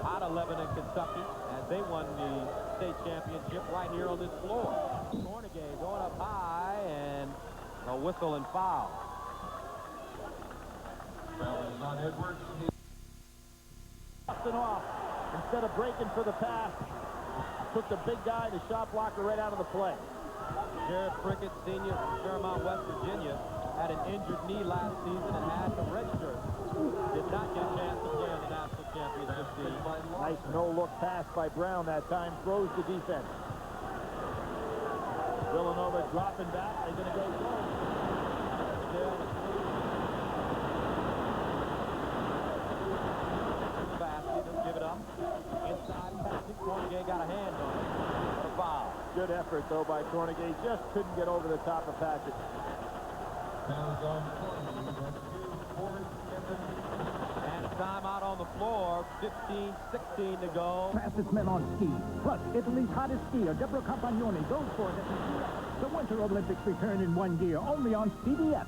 out of Lebanon, Kentucky, as they won the state championship right here on this floor. Cornegay going up high, and a whistle and foul. On Edwards. Boston off. Instead of breaking for the pass, took the big guy, the shot blocker, right out of the play. Jared Prickett, senior from Fairmont, West Virginia, had an injured knee last season and had to redshirt. Did not get a chance to play on the national championship team. Nice no-look pass by Brown that time. Throws the defense. Villanova dropping back. They're going to go goal. Still the basket. Doesn't give it up. Inside passing. Cornegay got a hand on it. What a foul. Good effort, though, by Cornegay. Just couldn't get over the top of Paget. And timeout on the floor. 15-16 to go. Fastest men on ski. Plus, Italy's hottest skier, Deborah Campagnoni, goes for it. The Winter Olympics return in one gear, only on CBS.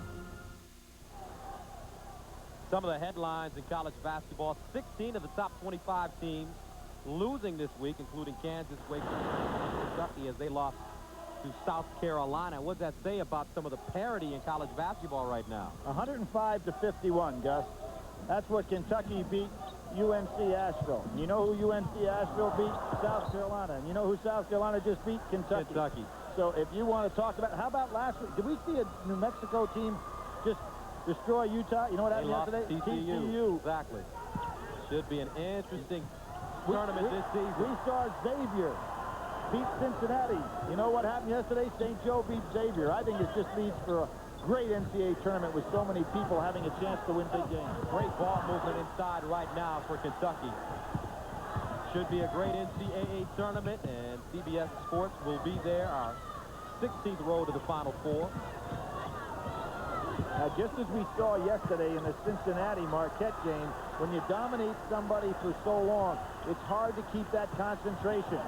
Some of the headlines in college basketball: 16 of the top 25 teams losing this week, including Kansas, Wake Forest, and Kentucky, as they lost to South Carolina. What does that say about some of the parity in college basketball right now? 105 to 51, Gus. That's what Kentucky beat UNC Asheville. You know who UNC Asheville beat? South Carolina. And you know who South Carolina just beat? Kentucky. So if you want to talk about, how about last week? Did we see a New Mexico team just destroy Utah? You know what happened yesterday? TCU. Exactly. Should be an interesting tournament this season. We saw Xavier beat Cincinnati. You know what happened yesterday? St. Joe beat Xavier. I think it just leads for a great NCAA tournament with so many people having a chance to win big games. Great ball movement inside right now for Kentucky. Should be a great NCAA tournament, and CBS Sports will be there, our 16th road to the Final Four. Now, just as we saw yesterday in the Cincinnati Marquette game, when you dominate somebody for so long, it's hard to keep that concentration.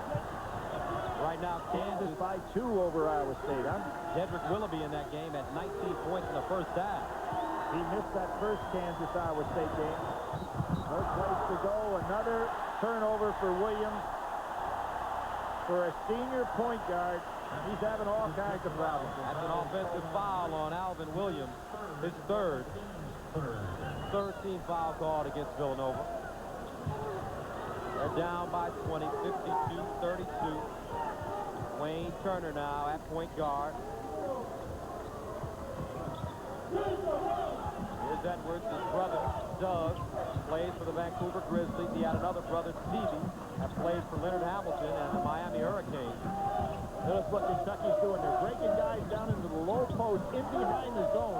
Right now, Kansas by 2 over Iowa State, huh? Jedrick Willoughby in that game at 19 points in the first half. He missed that first Kansas-Iowa State game. No place to go. Another turnover for Williams. For a senior point guard, he's having all kinds of problems. That's an offensive foul on Alvin Williams, his third. 13 foul called against Villanova. They're down by 20, 52-32. Wayne Turner now at point guard. Here's Edwards, his brother, Doug, plays for the Vancouver Grizzlies. He had another brother, Stevie, that plays for Leonard Hamilton and the Miami Hurricanes. Notice what Kentucky's doing. They're breaking guys down into the low post, in behind the zone.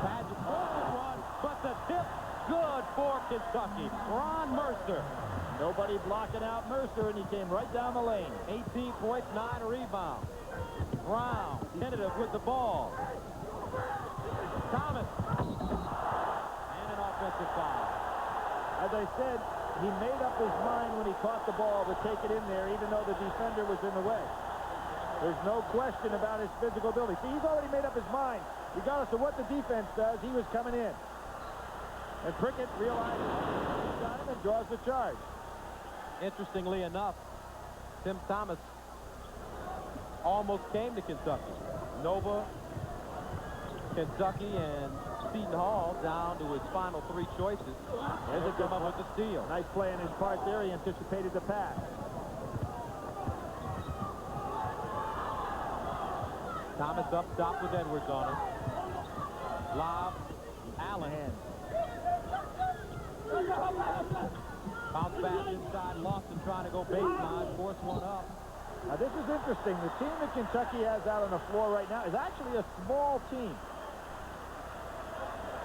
Paget one, but the tip, good for Kentucky. Ron Mercer. Nobody blocking out Mercer, and he came right down the lane. 18 points, 9 rebounds. Brown, tentative with the ball. Thomas. And an offensive foul. As I said, he made up his mind when he caught the ball to take it in there, even though the defender was in the way. There's no question about his physical ability. See, he's already made up his mind. Regardless of what the defense does, he was coming in. And Prickett realizes he's got him and draws the charge. Interestingly enough, Tim Thomas almost came to Kentucky. Nova, Kentucky, and Seton Hall down to his final 3 choices. There's a come up with the steal. Nice play on his part there. He anticipated the pass. Thomas up top with Edwards on him. Lob, Allen. Bounce back inside, Lawson trying to go baseline, force one up. Now this is interesting. The team that Kentucky has out on the floor right now is actually a small team.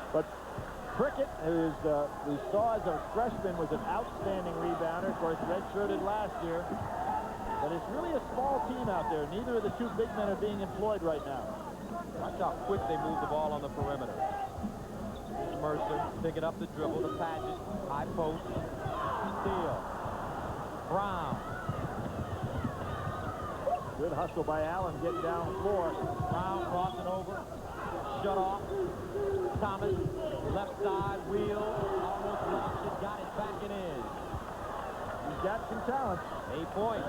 But Prickett, who we saw as a freshman, was an outstanding rebounder. Of course, redshirted last year. But it's really a small team out there. Neither of the 2 big men are being employed right now. Watch how quick they move the ball on the perimeter. Mercer picking up the dribble to Paget. High post. Steal. Brown. Good hustle by Allen getting down the floor. Brown crossing over. Shut off. Thomas. Left side. Wheel. Almost lost it. Got it back and in. He's got some talent. 8 points.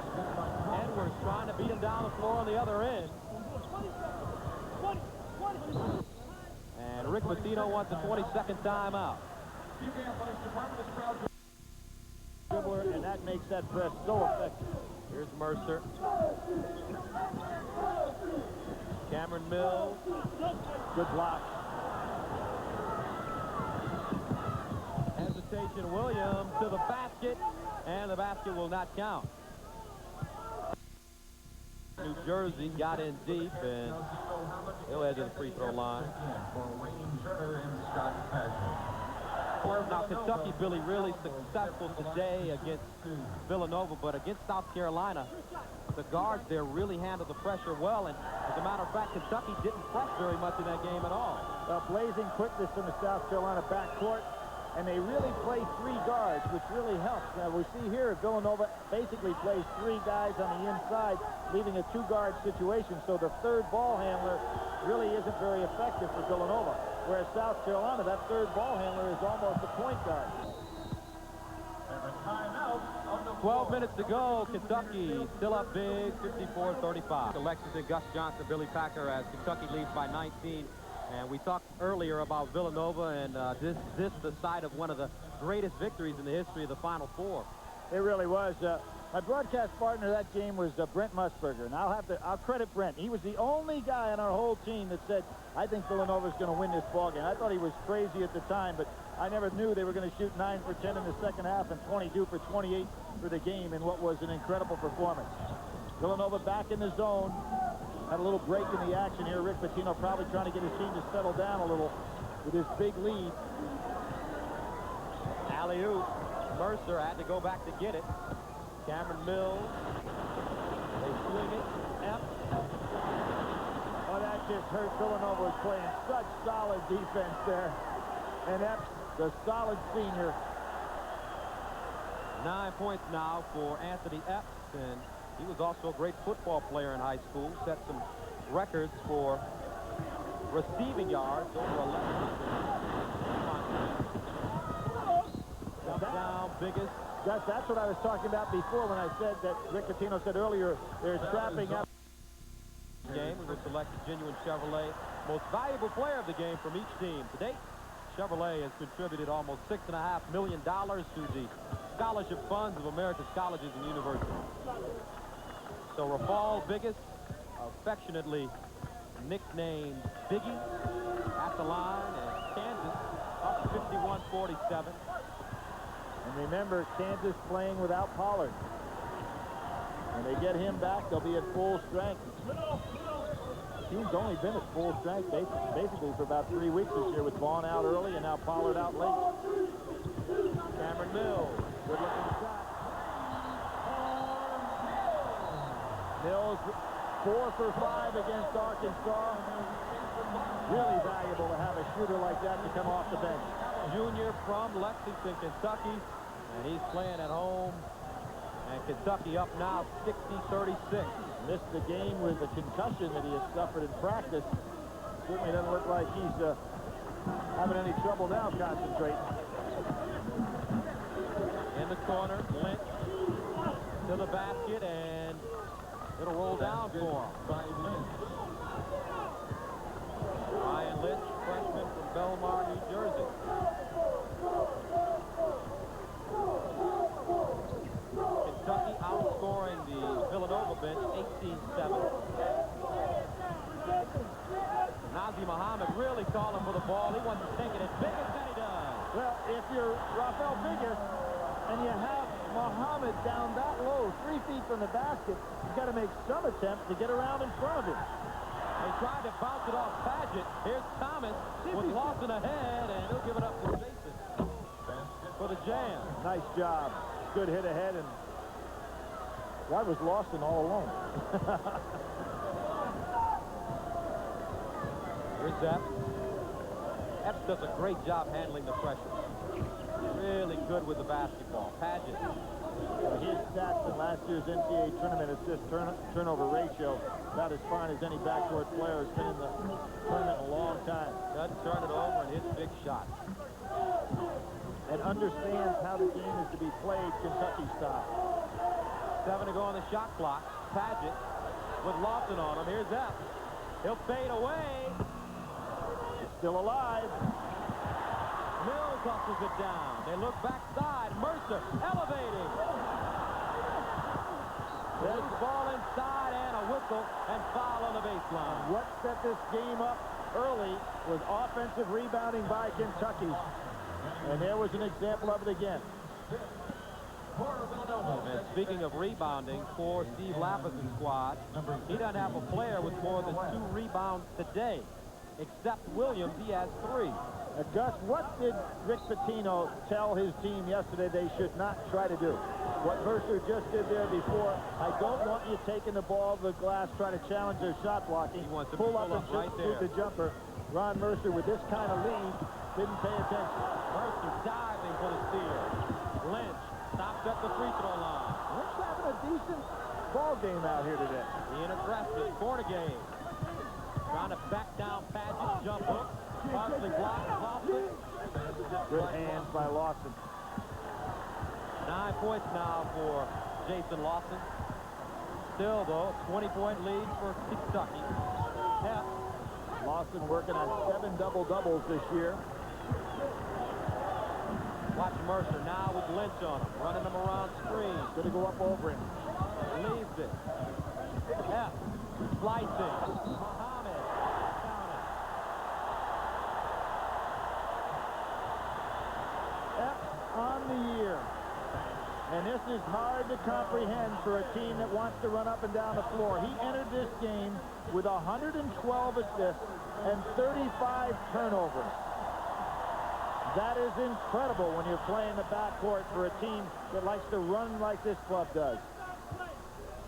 Edwards trying to beat him down the floor on the other end. And Rick Pitino wants a 22nd timeout. Dribbler, and that makes that press so effective. Here's Mercer. Cameron Mills. Good block. Hesitation. Williams to the basket, and the basket will not count. New Jersey got in deep, and he'll head to the free throw line. Now, Kentucky, Billy, really successful today against Villanova, but against South Carolina, the guards there really handled the pressure well, and as a matter of fact, Kentucky didn't press very much in that game at all. Blazing quickness in the South Carolina backcourt. and they really play 3 guards, which really helps. Now, we see here Villanova basically plays 3 guys on the inside, leaving a 2-guard situation, so the third ball handler really isn't very effective for Villanova, whereas South Carolina, that third ball handler is almost a point guard. 12 minutes to go. Kentucky still up big, 54-35. Alexis and Gus Johnson, Billy Packer, as Kentucky leads by 19. And we talked earlier about Villanova, and this the site of one of the greatest victories in the history of the Final Four. It really was. My broadcast partner that game was Brent Musburger, and I'll credit Brent. He was the only guy on our whole team that said, I think Villanova's going to win this ballgame. I thought he was crazy at the time, but I never knew they were going to shoot 9 for 10 in the second half and 22 for 28 for the game in what was an incredible performance. Villanova back in the zone. Had a little break in the action here. Rick Pitino probably trying to get his team to settle down a little with his big lead. Alley-oop. Mercer had to go back to get it. Cameron Mills. They swing it. Epps. Oh, that just hurt. Villanova was playing such solid defense there. And Epps, the solid senior. 9 points now for Anthony Epps, and he was also a great football player in high school. Set some records for receiving yards over 11. Down, biggest. That's what I was talking about before when I said that Rick Pitino said earlier they're trapping up. Game, we will select Genuine Chevrolet most valuable player of the game from each team. To date, Chevrolet has contributed almost $6.5 million to the scholarship funds of America's colleges and universities. So Rafal Biggis, affectionately nicknamed Biggie, at the line, and Kansas up 51-47. And remember, Kansas playing without Pollard. When they get him back, they'll be at full strength. The team's only been at full strength basically for about 3 weeks this year, with Vaughn out early and now Pollard out late. Cameron Mills, good-looking shot. Mills 4 for 5 against Arkansas. Really valuable to have a shooter like that to come off the bench. Junior from Lexington, Kentucky, and he's playing at home. And Kentucky up now 60-36. Missed the game with a concussion that he had suffered in practice. Certainly doesn't look like he's having any trouble now concentrating. In the corner, Lynch to the basket, and it'll roll down for him. Ryan Lynch, freshman from Belmar, New Jersey. Kentucky outscoring the Villanova bench 18-7. Nazir Muhammad really calling for the ball. He wants to take it as big as he does. Well, if you're Rafael Biggis and you have Muhammad down that low, 3 feet from the basket, you've got to make some attempt to get around in front of him. They tried to bounce it off Paget. Here's Thomas with Lawson ahead, and he'll give it up to Mason for the jam. Nice job. Good hit ahead, and why was Lawson all alone? Here's Epps. Epps does a great job handling the pressure. Really good with the basketball. Paget. His stats in last year's NCAA tournament assist turnover ratio about as fine as any backcourt player has been in the tournament in a long time. Doesn't turn it over and hits big shots. And understands how the game is to be played Kentucky style. 7 to go on the shot clock. Paget with Lawson on him. Here's Epps. He'll fade away. He's still alive. Mills hustles it down. They look backside. Mercer elevating. There's the ball inside and a whistle and foul on the baseline. What set this game up early was offensive rebounding by Kentucky. And there was an example of it again. And speaking of rebounding, for Steve Lapis' squad, he doesn't have a player with more than 2 rebounds today. Except Williams, he has 3. Gus, what did Rick Pitino tell his team yesterday they should not try to do? What Mercer just did there before, I don't want you taking the ball to the glass, trying to challenge their shot blocking. He wants to pull up and right shoot the jumper. Ron Mercer, with this kind of lead, didn't pay attention. Mercer diving for the steal. Lynch stops at the free throw line. Lynch having a decent ball game out here today. Being aggressive. Corner game. Trying to back down Paget. Jump hook. Partially blocked. Lawson. Good hands by Lawson. 9 points now for Jason Lawson. Still, though, 20-point lead for Kentucky. Yeah. Lawson working on 7 double-doubles this year. Watch Mercer now with Lynch on him. Running him around screen. Going to go up over him. Leaves it. F. Slicing. Muhammad. Counter. F on the year. And this is hard to comprehend for a team that wants to run up and down the floor. He entered this game with 112 assists and 35 turnovers. That is incredible when you're playing the backcourt for a team that likes to run like this club does.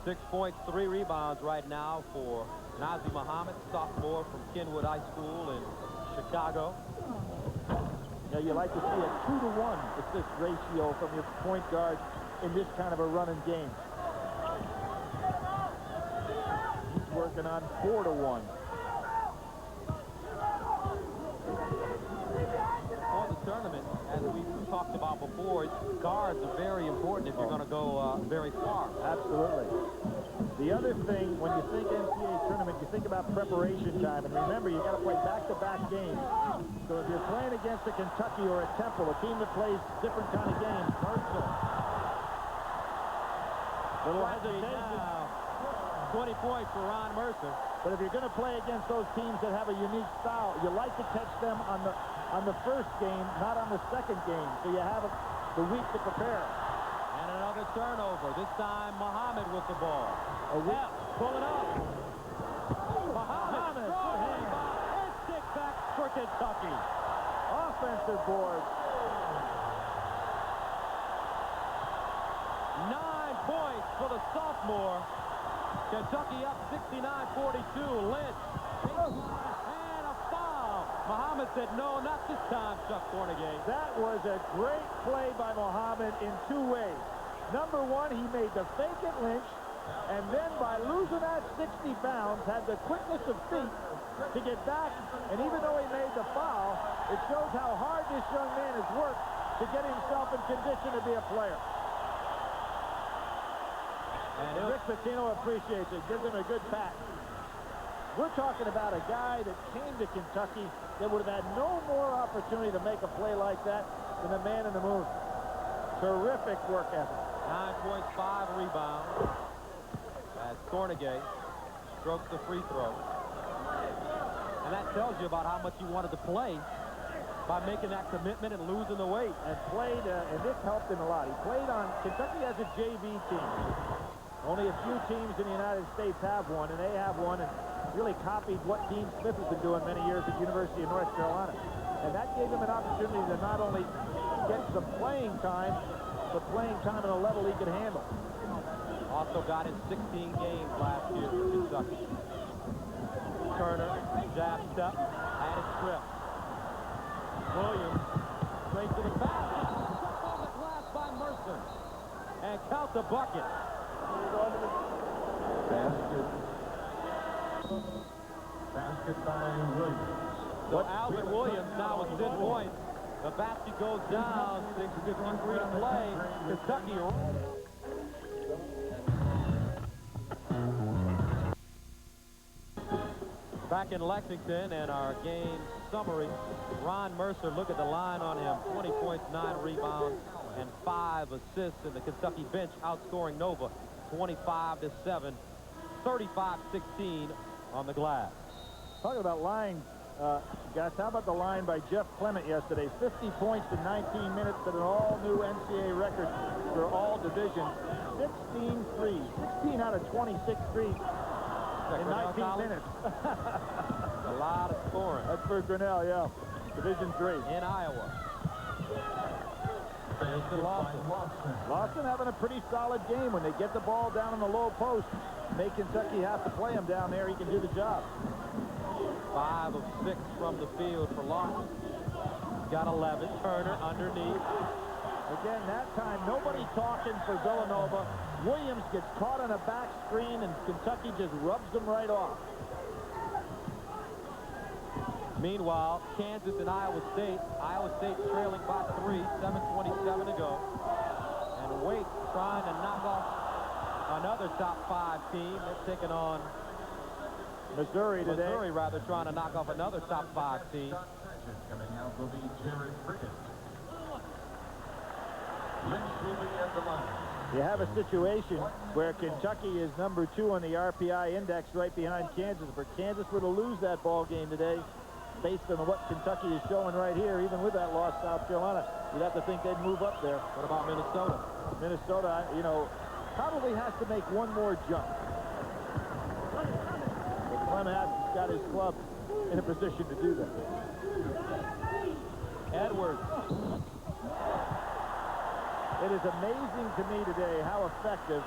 6 points, 3 rebounds right now for Nazir Muhammad, sophomore from Kenwood High School in Chicago. Now, you like to see a 2-to-1 assist ratio from your point guard in this kind of a running game. He's working on 4-to-1. For the tournament, as we talked about before, guards are very important if you're going to go very far. Absolutely. The other thing, when you think NCAA tournament, you think about preparation time. And remember, you got to play back-to-back games. So if you're playing against a Kentucky or a Temple, a team that plays different kind of games, Mercer. Little hesitation. 20 points for Ron Mercer. But if you're going to play against those teams that have a unique style, you like to catch them on the first game, not on the second game. So you have the week to prepare. And another turnover. This time, Muhammad with the ball. Pulling up. Muhammad. And stick back for Kentucky. Offensive board. 9 points for the sophomore. Kentucky up 69-42. Lynch. And a foul. Muhammad said, no, not this time, Chuck Cornegay. That was a great play by Muhammad in 2 ways. Number one, he made the fake at Lynch, and then by losing that 60 pounds, had the quickness of feet to get back. And even though he made the foul, it shows how hard this young man has worked to get himself in condition to be a player. And Rick Pitino appreciates it, gives him a good pat. We're talking about a guy that came to Kentucky that would have had no more opportunity to make a play like that than the man in the moon. Terrific work ethic. 9 points, 5 rebounds. As Cornegay strokes the free throw. And that tells you about how much he wanted to play by making that commitment and losing the weight. And played, and this helped him a lot. He played on, Kentucky has a JV team. Only a few teams in the United States have one, and they have one, and really copied what Dean Smith has been doing many years at the University of North Carolina. And that gave him an opportunity to not only get some playing time, but playing time at a level he could handle. Also got in 16 games last year for Kentucky. Turner, jab step, and a trip. Williams, straight to the basket. Struck on the glass by Mercer. And count the bucket. Basket by Williams. So Alvin Williams now with 10 points. The basket goes down. 6:53 to play. Kentucky. Back in Lexington, and our game summary. Ron Mercer, look at the line on him. 20 points, 9 rebounds, and 5 assists. And the Kentucky bench outscoring Nova 25-7, 35-16 on the glass. Talking about line, guys, how about the line by Jeff Clement yesterday? 50 points in 19 minutes at an all-new NCAA record for all divisions. 16 threes, 16 out of 26 threes in 19 minutes. A lot of scoring. That's for Grinnell, yeah. Division 3. In Iowa. Lawson having a pretty solid game. When they get the ball down in the low post, make Kentucky have to play him down there. He can do the job. 5 of 6 from the field for Lawson. got 11. Turner underneath. Again, that time, nobody talking for Villanova. Williams gets caught on a back screen, and Kentucky just rubs them right off. Meanwhile, Kansas and Iowa State. Iowa State trailing by 3, 7:27 to go. And Wake trying to knock off another top 5 team. They're taking on Missouri today. Missouri, rather, trying to knock off another top 5 team. Coming out will be Jared Cricket. Lynch will be at the line. You have a situation where Kentucky is number 2 on the RPI index right behind Kansas. For Kansas were to lose that ball game today, based on what Kentucky is showing right here, even with that loss, South Carolina, you'd have to think they'd move up there. What about Minnesota? Minnesota, you know, probably has to make one more jump. But Clem has got his club in a position to do that. Edwards. It is amazing to me today how effective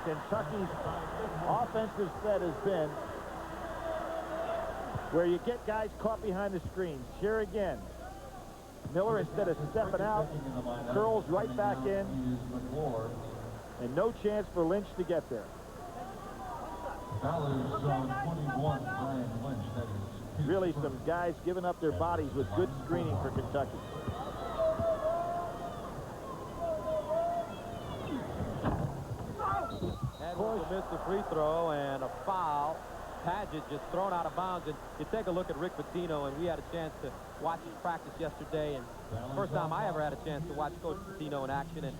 Kentucky's offensive set has been, where you get guys caught behind the screens. Here again, Miller, instead of stepping out, curls right back in, and no chance for Lynch to get there. Foul is on 21, Brian Lynch. That is Really some guys giving up their bodies with good screening for Kentucky. Edwards will miss the free throw, and a foul. Padgett just thrown out of bounds. And you take a look at Rick Pitino, and we had a chance to watch his practice yesterday, and first time I ever had a chance to watch Coach Pitino in action. And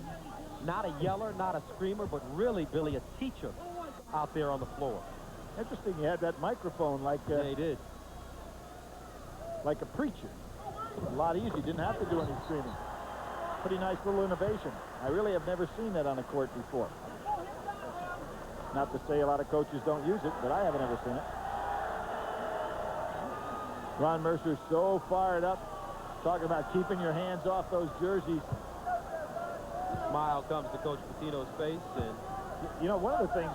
not a yeller, not a screamer, but really, Billy, a teacher out there on the floor. Interesting, you had that microphone like Yeah, he did. like a preacher. A lot easier. Didn't have to do any screaming. Pretty nice little innovation. I really have never seen that on a court before. Not to say a lot of coaches don't use it, but I haven't ever seen it. Ron Mercer's so fired up, talking about keeping your hands off those jerseys. Smile comes to Coach Pitino's face, and You know, one of the things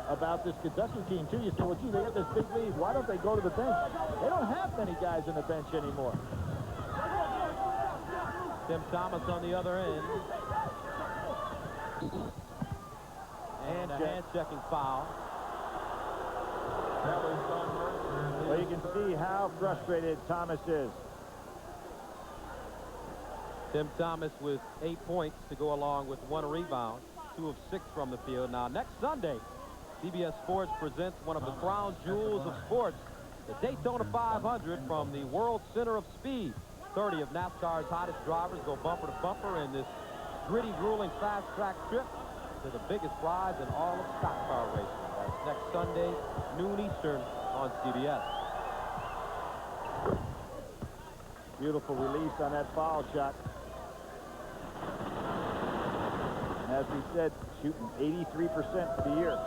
about this Kentucky team, too, you say, well, gee, they got this big lead. Why don't they go to the bench? They don't have many guys on the bench anymore. Tim Thomas on the other end. And a hand-checking foul. Foul is on Mercer. Well, you can see how frustrated Thomas is. Tim Thomas with 8 points to go along with 1 rebound, 2 of 6 from the field. Now, next Sunday, CBS Sports presents one of the crown jewels of sports, the Daytona 500 from the World Center of Speed. 30 of NASCAR's hottest drivers go bumper to bumper in this gritty, grueling fast-track trip to the biggest prize in all of stock car racing. That's next Sunday, noon Eastern on CBS. Beautiful release on that foul shot. And as we said, shooting 83% for the year.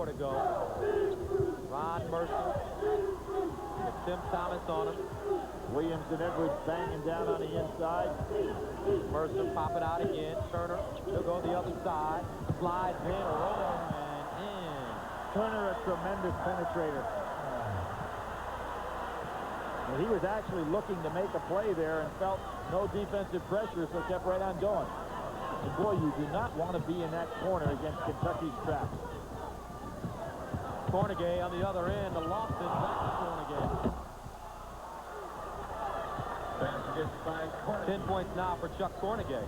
To go. Ron Mercer with Tim Thomas on him. Williams and Edwards banging down on the inside. Mercer popping out again. Turner, he'll go the other side. Slides in, roll, and in. Turner, a tremendous penetrator. And he was actually looking to make a play there and felt no defensive pressure, so kept right on going. And boy, you do not want to be in that corner against Kentucky's traps. Cornegay on the other end, the Lofton back to Cornegay. Basket by Cornegay. 10 points now for Chuck Cornegay.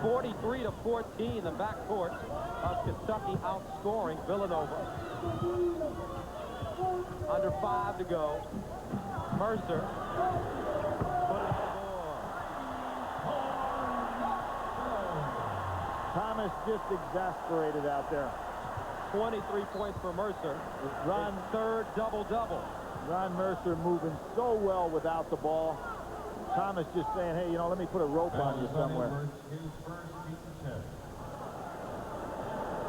43-14, the backcourt of Kentucky outscoring Villanova. Under 5 to go. Mercer. Put it on the board. Thomas just exasperated out there. 23 points for Mercer. Ron, his third double-double. Ron Mercer moving so well without the ball. Thomas just saying, hey, you know, let me put a rope on you somewhere.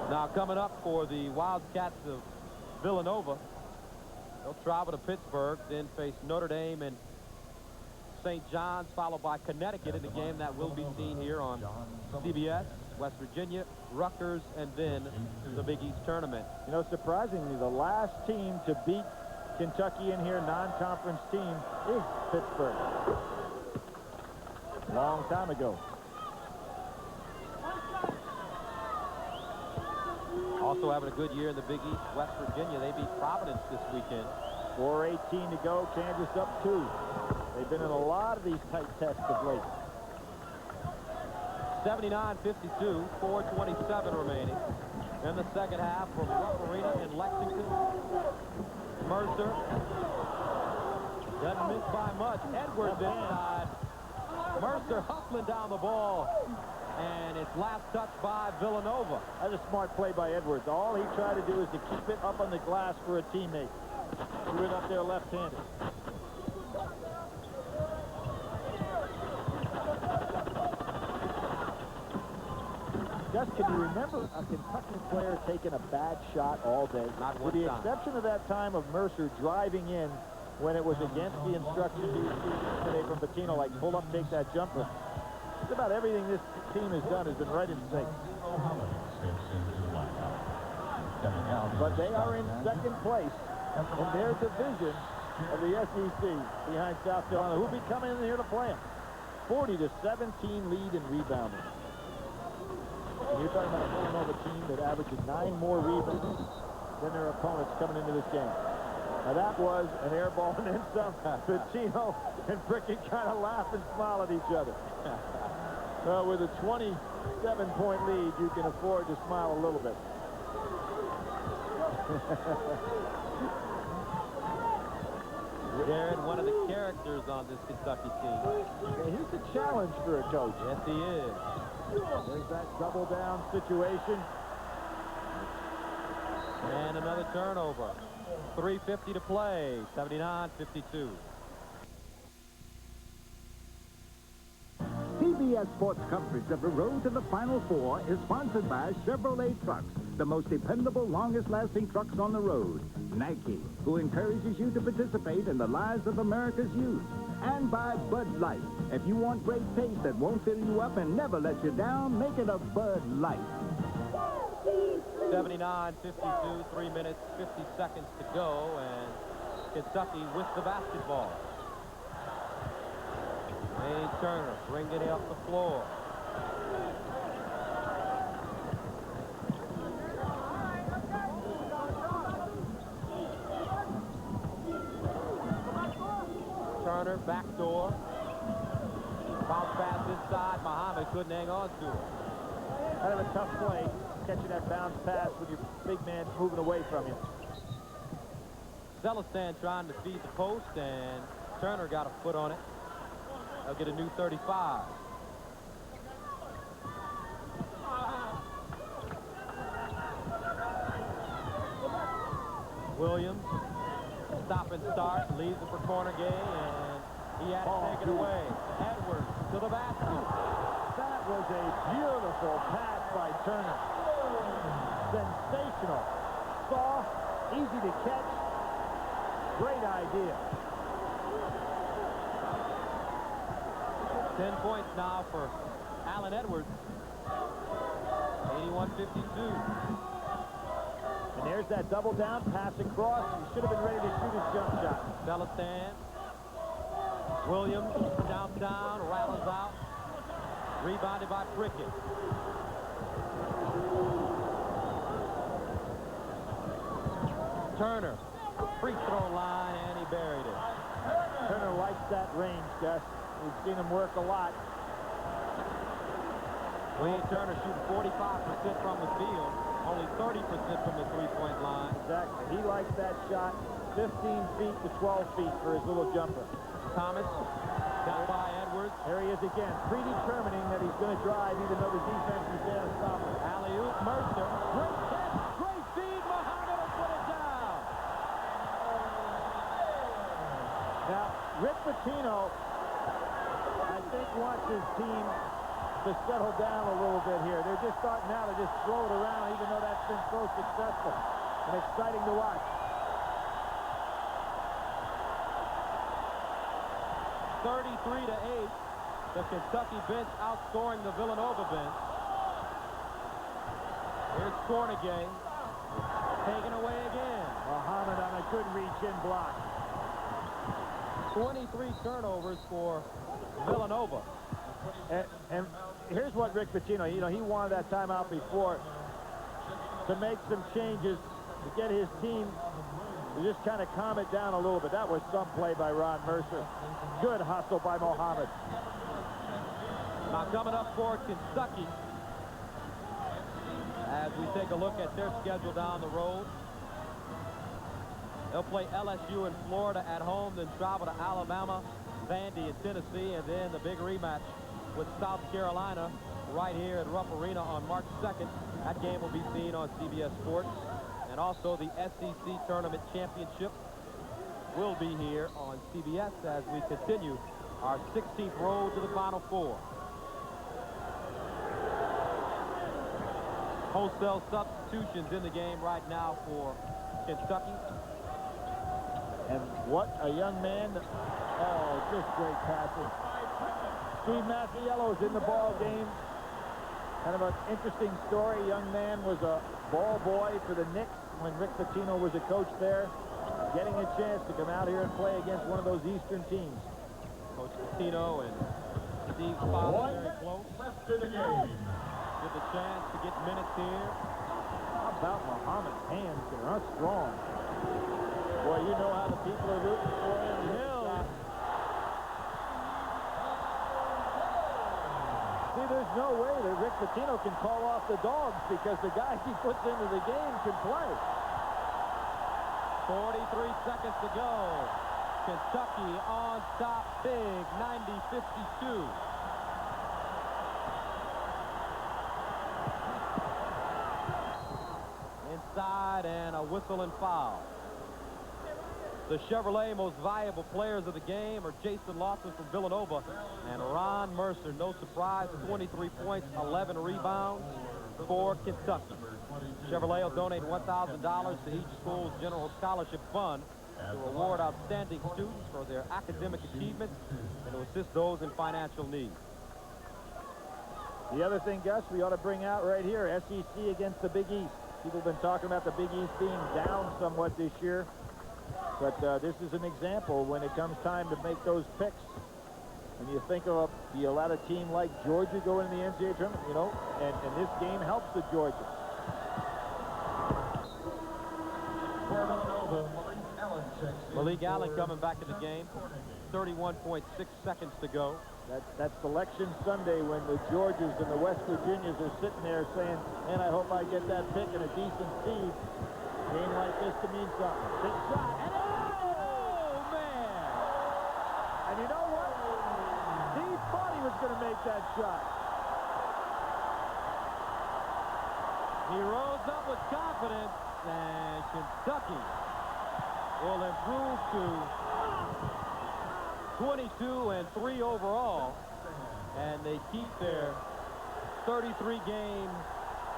Now coming up for the Wildcats of Villanova, they'll travel to Pittsburgh, then face Notre Dame and St. John's, followed by Connecticut in the game that will be seen here on CBS. West Virginia, Rutgers, and then the Big East tournament. You know, surprisingly, the last team to beat Kentucky in here, non-conference team, is Pittsburgh. Long time ago. Also having a good year in the Big East, West Virginia. They beat Providence this weekend. 4:18 to go, Kansas up 2. They've been in a lot of these tight tests of late. 79-52, 4:27 remaining in the second half from Rupp Arena in Lexington. Mercer doesn't miss by much. Edwards inside. Mercer hustling down the ball, and it's last touched by Villanova. That's a smart play by Edwards. All he tried to do is to keep it up on the glass for a teammate. Threw it up there left-handed. Gus, can you remember a Kentucky player taking a bad shot all day? Not one With the time. exception of that time of Mercer driving in when it was against the instructions he received today from Pitino, like pull up, take that jumper. Just about everything this team has done has been right in sync. But they are in second place in their division of the SEC behind South Carolina, who'll be coming in here to play them. 40-17 lead in rebounding. And you're talking about a Villanova team that averages 9 more rebounds than their opponents coming into this game. Now that was an air ball and then some. Pitino and Prickett kind of laugh and smile at each other. Well, with a 27-point lead, you can afford to smile a little bit. Jared, one of the characters on this Kentucky team. Okay, here's a challenge for a coach. Yes, he is. There's that double down situation. And another turnover. 3:50 to play. 79-52. CBS Sports coverage of the road to the Final Four is sponsored by Chevrolet Trucks, the most dependable, longest-lasting trucks on the road. Nike, who encourages you to participate in the lives of America's youth. And by Bud Light. If you want great taste that won't fill you up and never let you down, make it a Bud Light. 79-52, 3 minutes, 50 seconds to go, and Kentucky with the basketball. Wayne Turner bringing it up the floor. Turner, backdoor. Bounce pass inside. Muhammad couldn't hang on to it. Kind of a tough play, catching that bounce pass with your big man moving away from you. Celestin trying to feed the post, and Turner got a foot on it. They'll get a new 35. Williams, stop and start, leaves it for corner game, and he had to take it away. Edwards to the basket. That was a beautiful pass by Turner. Sensational. Soft, easy to catch. Great idea. 10 points now for Allen Edwards. 81-52. And there's that double down, pass across. He should have been ready to shoot his jump shot. Celestin. Williams downtown, rattles out. Rebounded by Prickett. Turner, free throw line, and he buried it. Turner likes that range, Gus. We've seen him work a lot. Wayne Turner shooting 45% from the field, only 30% from the three-point line. Exactly. He likes that shot 15 feet to 12 feet for his little jumper. Thomas, down by Edwards. There he is again, predetermining that he's going to drive even though the defense is there to stop him. Alley-oop, Mercer. Great catch, great feed. Muhammad will put it down. Now, Rick Pitino, I think, wants his team to settle down a little bit here. They're just starting now to just throw it around, even though that's been so successful and exciting to watch. 33-8. The Kentucky bench outscoring the Villanova bench. Here's Cornegay. Taken away again. Muhammad on a good reach-in block. 23 turnovers for Villanova. And here's what Rick Pitino, he wanted that timeout before to make some changes to get his team to just kind of calm it down a little bit. That was some play by Ron Mercer. Good hustle by Muhammad. Now coming up for Kentucky, as we take a look at their schedule down the road, they'll play LSU in Florida at home, then travel to Alabama, Vandy in Tennessee, and then the big rematch with South Carolina right here at Rupp Arena on March 2nd. That game will be seen on CBS Sports. And also the SEC Tournament Championship will be here on CBS as we continue our 16th road to the Final Four. Wholesale substitutions in the game right now for Kentucky. And what a young man. Oh, just great passing. Steve Masiello's in the ball game. Kind of an interesting story. Young man was a ball boy for the Knicks when Rick Pitino was a coach there. Getting a chance to come out here and play against one of those Eastern teams. Coach Pitino and Steve's father very close. Get the chance to get minutes here. How about Muhammad's hands? They're strong. Boy, you know how the people are rooting for him. See, there's no way that Rick Pitino can call off the dogs because the guys he puts into the game can play. 43 seconds to go. Kentucky on top big, 90-52. Inside and a whistle and foul. The Chevrolet most valuable players of the game are Jason Lawson from Villanova and Ron Mercer. No surprise, 23 points, 11 rebounds for Kentucky. Chevrolet will donate $1,000 to each school's general scholarship fund to reward outstanding students for their academic achievements and to assist those in financial need. The other thing, Gus, we ought to bring out right here, SEC against the Big East. People have been talking about the Big East being down somewhat this year. But this is an example when it comes time to make those picks. When you think of, do you let a team like Georgia go into the NCAA tournament, and this game helps the Georgia. Malik Allen coming back to the game. 31.6 seconds to go. That's Selection Sunday when the Georgias and the West Virginias are sitting there saying, man, I hope I get that pick and a decent seed. Game like this to mean something. Big shot. And oh, man! And you know what? Steve thought he was going to make that shot. He rose up with confidence, and Kentucky will improve to 22-3 overall, and they keep their 33-game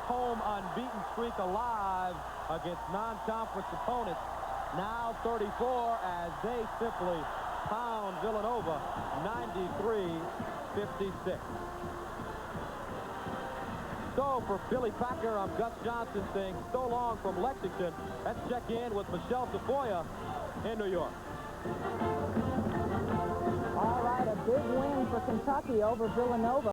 home unbeaten streak alive against non-conference opponents. Now 34 as they simply pound Villanova 93-56. So for Billy Packer, I'm Gus Johnson saying so long from Lexington. Let's check in with Michelle Tafoya in New York. All right, a big win for Kentucky over Villanova.